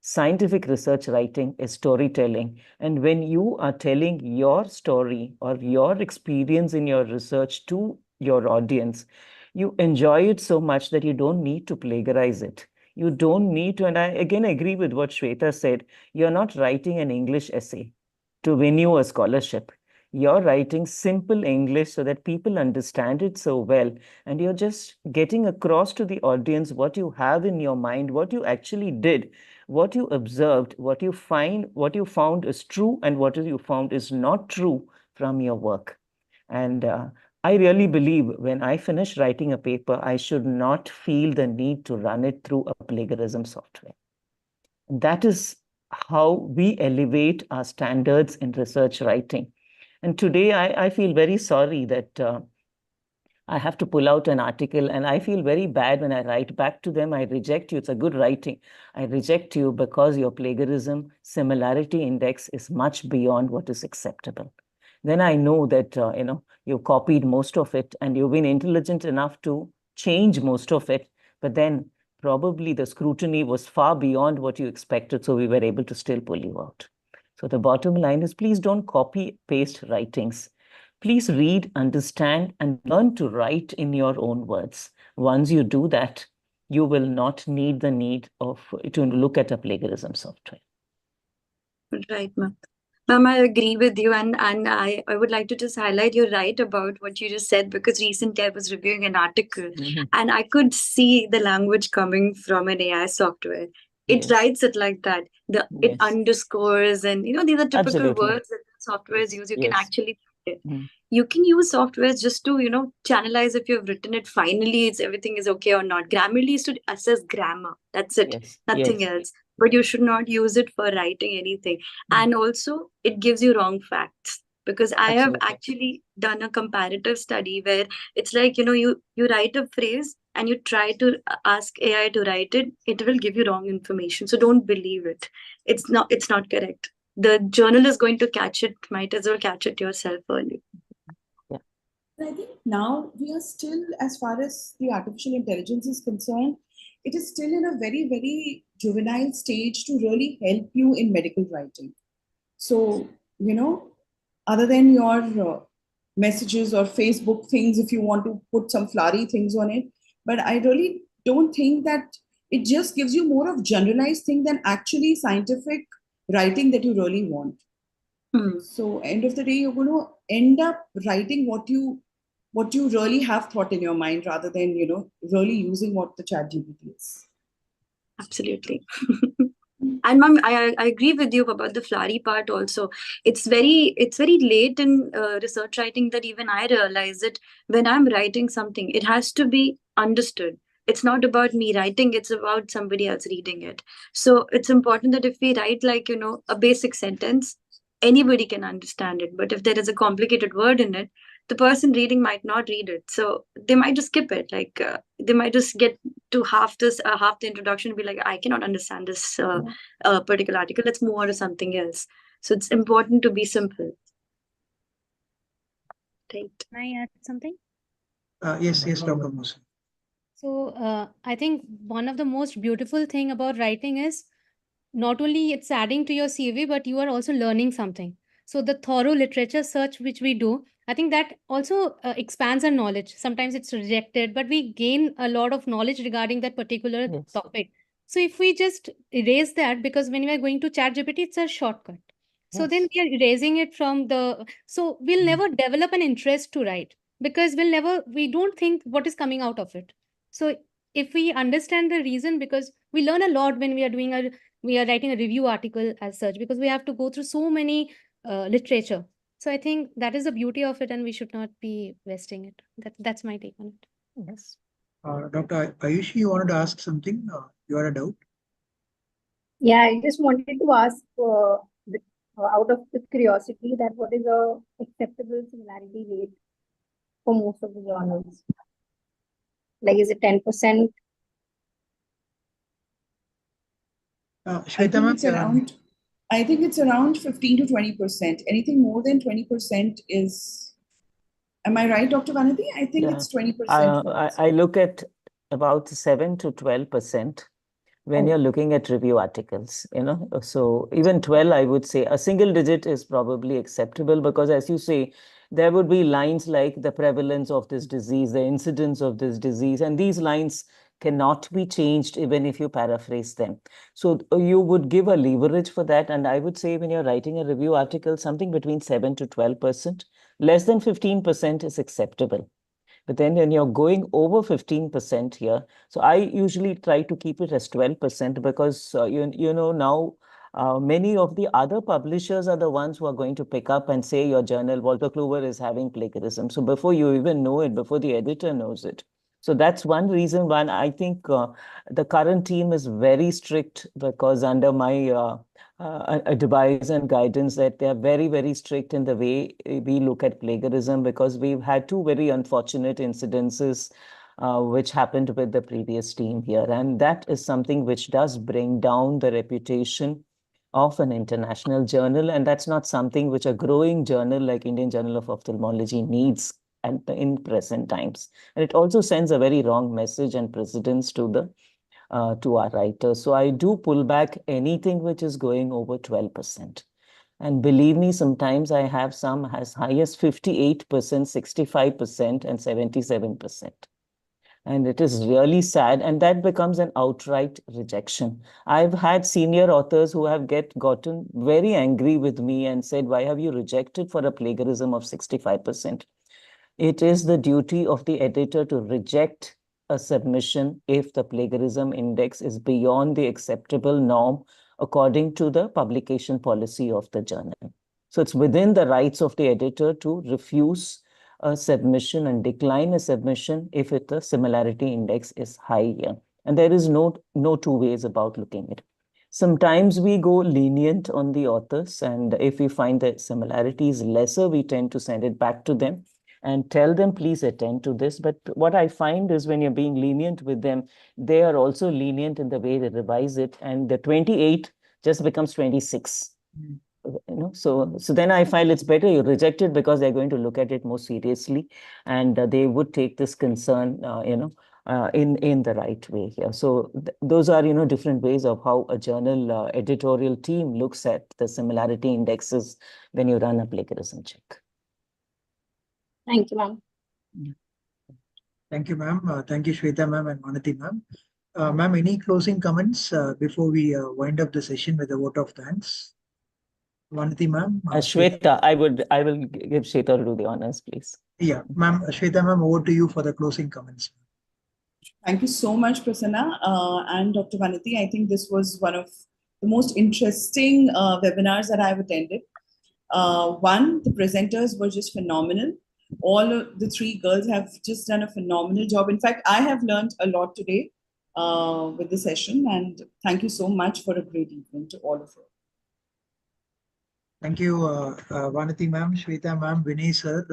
Speaker 5: Scientific research writing is storytelling. And when you are telling your story or your experience in your research to your audience, you enjoy it so much that you don't need to plagiarize it. You don't need to, and I again agree with what Shweta said, you're not writing an English essay to win you a scholarship. You're writing simple English so that people understand it so well. And you're just getting across to the audience what you have in your mind, what you actually did, what you observed, what you found is true, and what you found is not true from your work. And I really believe when I finish writing a paper, I should not feel the need to run it through a plagiarism software. That is how we elevate our standards in research writing. And today I feel very sorry that I have to pull out an article, and I feel very bad when I write back to them. I reject you. It's a good writing. I reject you because your plagiarism similarity index is much beyond what is acceptable. Then I know that, you copied most of it and you've been intelligent enough to change most of it, but then probably the scrutiny was far beyond what you expected. So we were able to still pull you out. So the bottom line is, please don't copy paste writings. Please read, understand, and learn to write in your own words. Once you do that, you will not need to look at a plagiarism software.
Speaker 4: Right, ma'am. Ma'am, I agree with you, and I would like to just highlight you're right about what you just said, because recently I was reviewing an article and I could see the language coming from an AI software. It
Speaker 5: Yes.
Speaker 4: writes it like that. It
Speaker 5: Yes.
Speaker 4: underscores, and these are typical
Speaker 5: Absolutely.
Speaker 4: words that softwares use. You can
Speaker 5: Yes.
Speaker 4: actually it.
Speaker 5: Mm.
Speaker 4: You can use softwares just to channelize if you've written it finally, it's everything is okay or not. Grammarly is to assess grammar. That's it.
Speaker 5: Yes.
Speaker 4: Nothing
Speaker 5: Yes.
Speaker 4: else. But you should not use it for writing anything. And also, it gives you wrong facts. Because I have
Speaker 5: Absolutely.
Speaker 4: actually done a comparative study where it's like, you write a phrase and you try to ask AI to write it, it will give you wrong information. So don't believe it. It's not correct. The journal is going to catch it, might as well catch it yourself early.
Speaker 8: And I think now we are still, as far as the artificial intelligence is concerned, it is still in a very, very juvenile stage to really help you in medical writing. So, other than your messages or Facebook things, if you want to put some flowery things on it, but I really don't think that it just gives you more of generalized thing than actually scientific writing that you really want. So end of the day, you're going to end up writing what you really have thought in your mind, rather than really using what the chat GPT is.
Speaker 4: Absolutely. And ma'am, I agree with you about the flowery part also. It's very late in research writing that even I realize it. When I'm writing something, it has to be understood. It's not about me writing, it's about somebody else reading it. So it's important that if we write like, a basic sentence, anybody can understand it. But if there is a complicated word in it, the person reading might not read it. So they might just skip it. Like they might just get to half the introduction and be like, I cannot understand this particular article. Let's move on to something else. So it's important to be simple. Right.
Speaker 10: Can I add something?
Speaker 1: Yes, Dr. Musa.
Speaker 10: So I think one of the most beautiful thing about writing is not only it's adding to your CV, but you are also learning something. So the thorough literature search which we do, I think that also expands our knowledge. Sometimes it's rejected, but we gain a lot of knowledge regarding that particular
Speaker 5: Yes.
Speaker 10: topic. So if we just erase that, because when we are going to ChatGPT, it's a shortcut. So then
Speaker 5: Yes.
Speaker 10: we are erasing it from so we'll never develop an interest to write, because we don't think what is coming out of it. So if we understand the reason, because we learn a lot when we are writing a review article as such, because we have to go through so many literature. So I think that is the beauty of it, and we should not be wasting it. That's my take on it.
Speaker 5: Yes.
Speaker 1: Dr. Ayushi, you wanted to ask something? You had a doubt?
Speaker 7: Yeah, I just wanted to ask out of the curiosity that what is a acceptable similarity rate for most of the journals? Like, is it 10%?
Speaker 1: Shweta,
Speaker 8: I think it's around 15 to 20%. Anything more than 20% is, am I right, Dr. Vanity? I think
Speaker 5: Yeah.
Speaker 8: it's 20%.
Speaker 5: I look at about 7 to 12% when you're looking at review articles, so even 12, I would say a single digit is probably acceptable, because as you say, there would be lines like the prevalence of this disease, the incidence of this disease, and these lines cannot be changed even if you paraphrase them. So you would give a leverage for that. And I would say when you're writing a review article, something between 7 to 12%, less than 15% is acceptable. But then when you're going over 15% here, so I usually try to keep it as 12%, because now many of the other publishers are the ones who are going to pick up and say your journal, Walter Clover, is having plagiarism. So before you even know it, before the editor knows it. So that's one reason why I think the current team is very strict, because under my advice and guidance, that they are very, very strict in the way we look at plagiarism, because we've had two very unfortunate incidences which happened with the previous team here. And that is something which does bring down the reputation of an international journal. And that's not something which a growing journal like Indian Journal of Ophthalmology needs in present times. And it also sends a very wrong message and precedence to our writers. So I do pull back anything which is going over 12%. And believe me, sometimes I have some as high as 58%, 65%, and 77%. And it is really sad, and that becomes an outright rejection. I've had senior authors who have gotten very angry with me and said, why have you rejected for a plagiarism of 65%? It is the duty of the editor to reject a submission if the plagiarism index is beyond the acceptable norm according to the publication policy of the journal. So it's within the rights of the editor to refuse a submission and decline a submission if the similarity index is high here. And there is no two ways about looking at it. Sometimes we go lenient on the authors, and if we find that similarity is lesser, we tend to send it back to them and tell them, please attend to this. But what I find is when you're being lenient with them, they are also lenient in the way they revise it, and the 28 just becomes 26. So then I feel it's better you reject it, because they're going to look at it more seriously, and they would take this concern, in the right way here. So those are, different ways of how a journal editorial team looks at the similarity indexes when you run a plagiarism check.
Speaker 7: Thank you, ma'am.
Speaker 1: Thank you, ma'am. Thank you, Shweta ma'am and Vanati ma'am. Ma'am, any closing comments before we wind up the session with a vote of thanks? Vanati ma'am.
Speaker 5: Shweta, I will give Shweta to do the honors, please.
Speaker 1: Yeah, ma'am. Shweta ma'am, over to you for the closing comments.
Speaker 8: Thank you so much, Prasanna and Dr. Vanati. I think this was one of the most interesting webinars that I've attended. One, the presenters were just phenomenal. All of the three girls have just done a phenomenal job. In fact, I have learned a lot today with the session, and thank you so much for a great evening to all of you.
Speaker 1: Thank you, Vanati ma'am, Shweta ma'am, Vinay sir,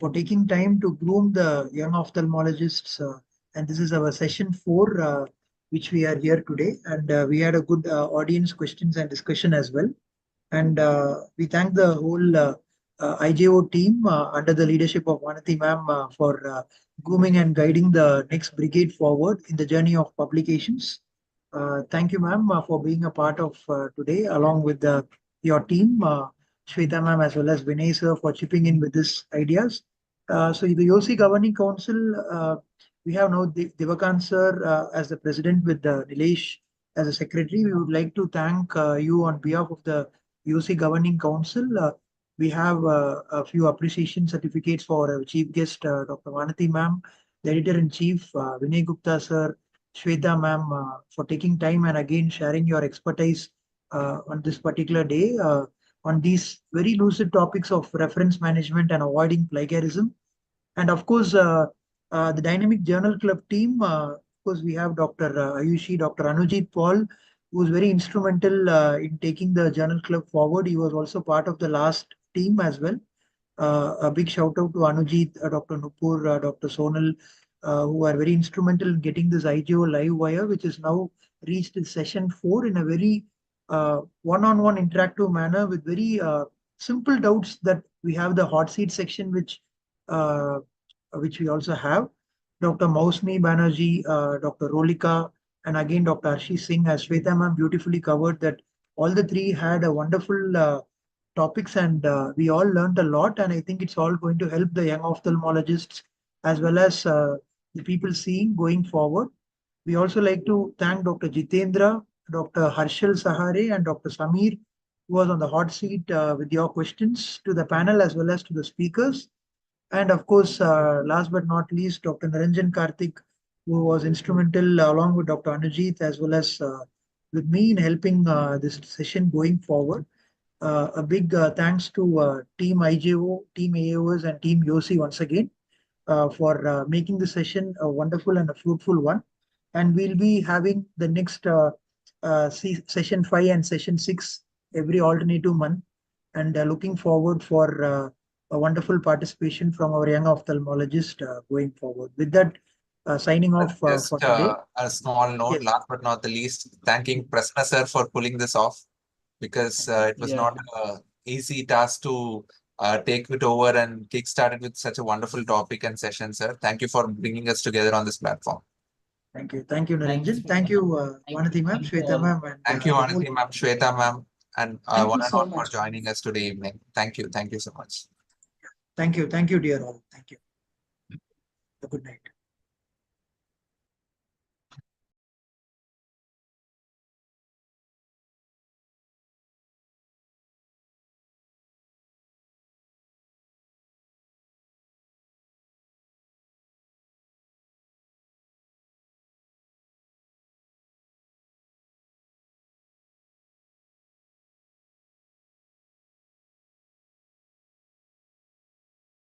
Speaker 1: for taking time to groom the young ophthalmologists. And this is our session 4, which we are here today. And we had a good audience questions and discussion as well. And we thank the whole IJO team under the leadership of Vanati ma'am for grooming and guiding the next brigade forward in the journey of publications. Thank you, ma'am, for being a part of today, along with your team, Shweta ma'am, as well as Vinay sir, for chipping in with these ideas. So the YOSI Governing Council, we have now Devakant sir as the president with Nilesh as a secretary. We would like to thank you on behalf of the YOSI Governing Council. We have a few appreciation certificates for our chief guest, Dr. Vanati ma'am, the editor-in-chief, Vinay Gupta sir, Shweta ma'am, for taking time and again sharing your expertise on this particular day on these very lucid topics of reference management and avoiding plagiarism. And of course, the Dynamic Journal Club team, of course, we have Dr. Ayushi, Dr. Anujit Paul, who was very instrumental in taking the journal club forward. He was also part of the last team as well. A big shout out to Anujit, Dr. Nupur, Dr. Sonal, who are very instrumental in getting this IJO live wire, which is now reached its session 4 in a very one-on-one interactive manner with very simple doubts that we have the hot seat section, which we also have. Dr. Mausmi Banerjee, Dr. Rolika, and again Dr. Arshi Singh, as Shweta ma'am beautifully covered, that all the three had a wonderful topics, and we all learned a lot. And I think it's all going to help the young ophthalmologists as well as the people seeing going forward. We also like to thank Dr. Jitendra, Dr. Harshal Sahare, and Dr. Samir, who was on the hot seat with your questions to the panel as well as to the speakers. And of course, last but not least, Dr. Naranjan Karthik, who was instrumental along with Dr. Anujit as well as with me in helping this session going forward. A big thanks to Team IJO, Team AOS, and Team YOSI once again for making the session a wonderful and a fruitful one. And we'll be having the next session 5 and session 6 every alternative month. And looking forward for a wonderful participation from our young ophthalmologist going forward. With that, signing off for today.
Speaker 6: A small note, last but not the least, thanking Prasanna sir for pulling this off, because it was not an easy task to take it over and kickstart it with such a wonderful topic and session, sir. Thank you for bringing us together on this platform.
Speaker 1: Thank you. Thank you, Naranjan. Thank you, Vanati ma'am, Shweta ma'am.
Speaker 6: Thank you, Vanati ma'am, Shweta ma'am, and one and all for
Speaker 8: much
Speaker 6: joining us today evening. Thank you. Thank you so much.
Speaker 1: Thank you. Thank you, dear all. Thank you. Good night.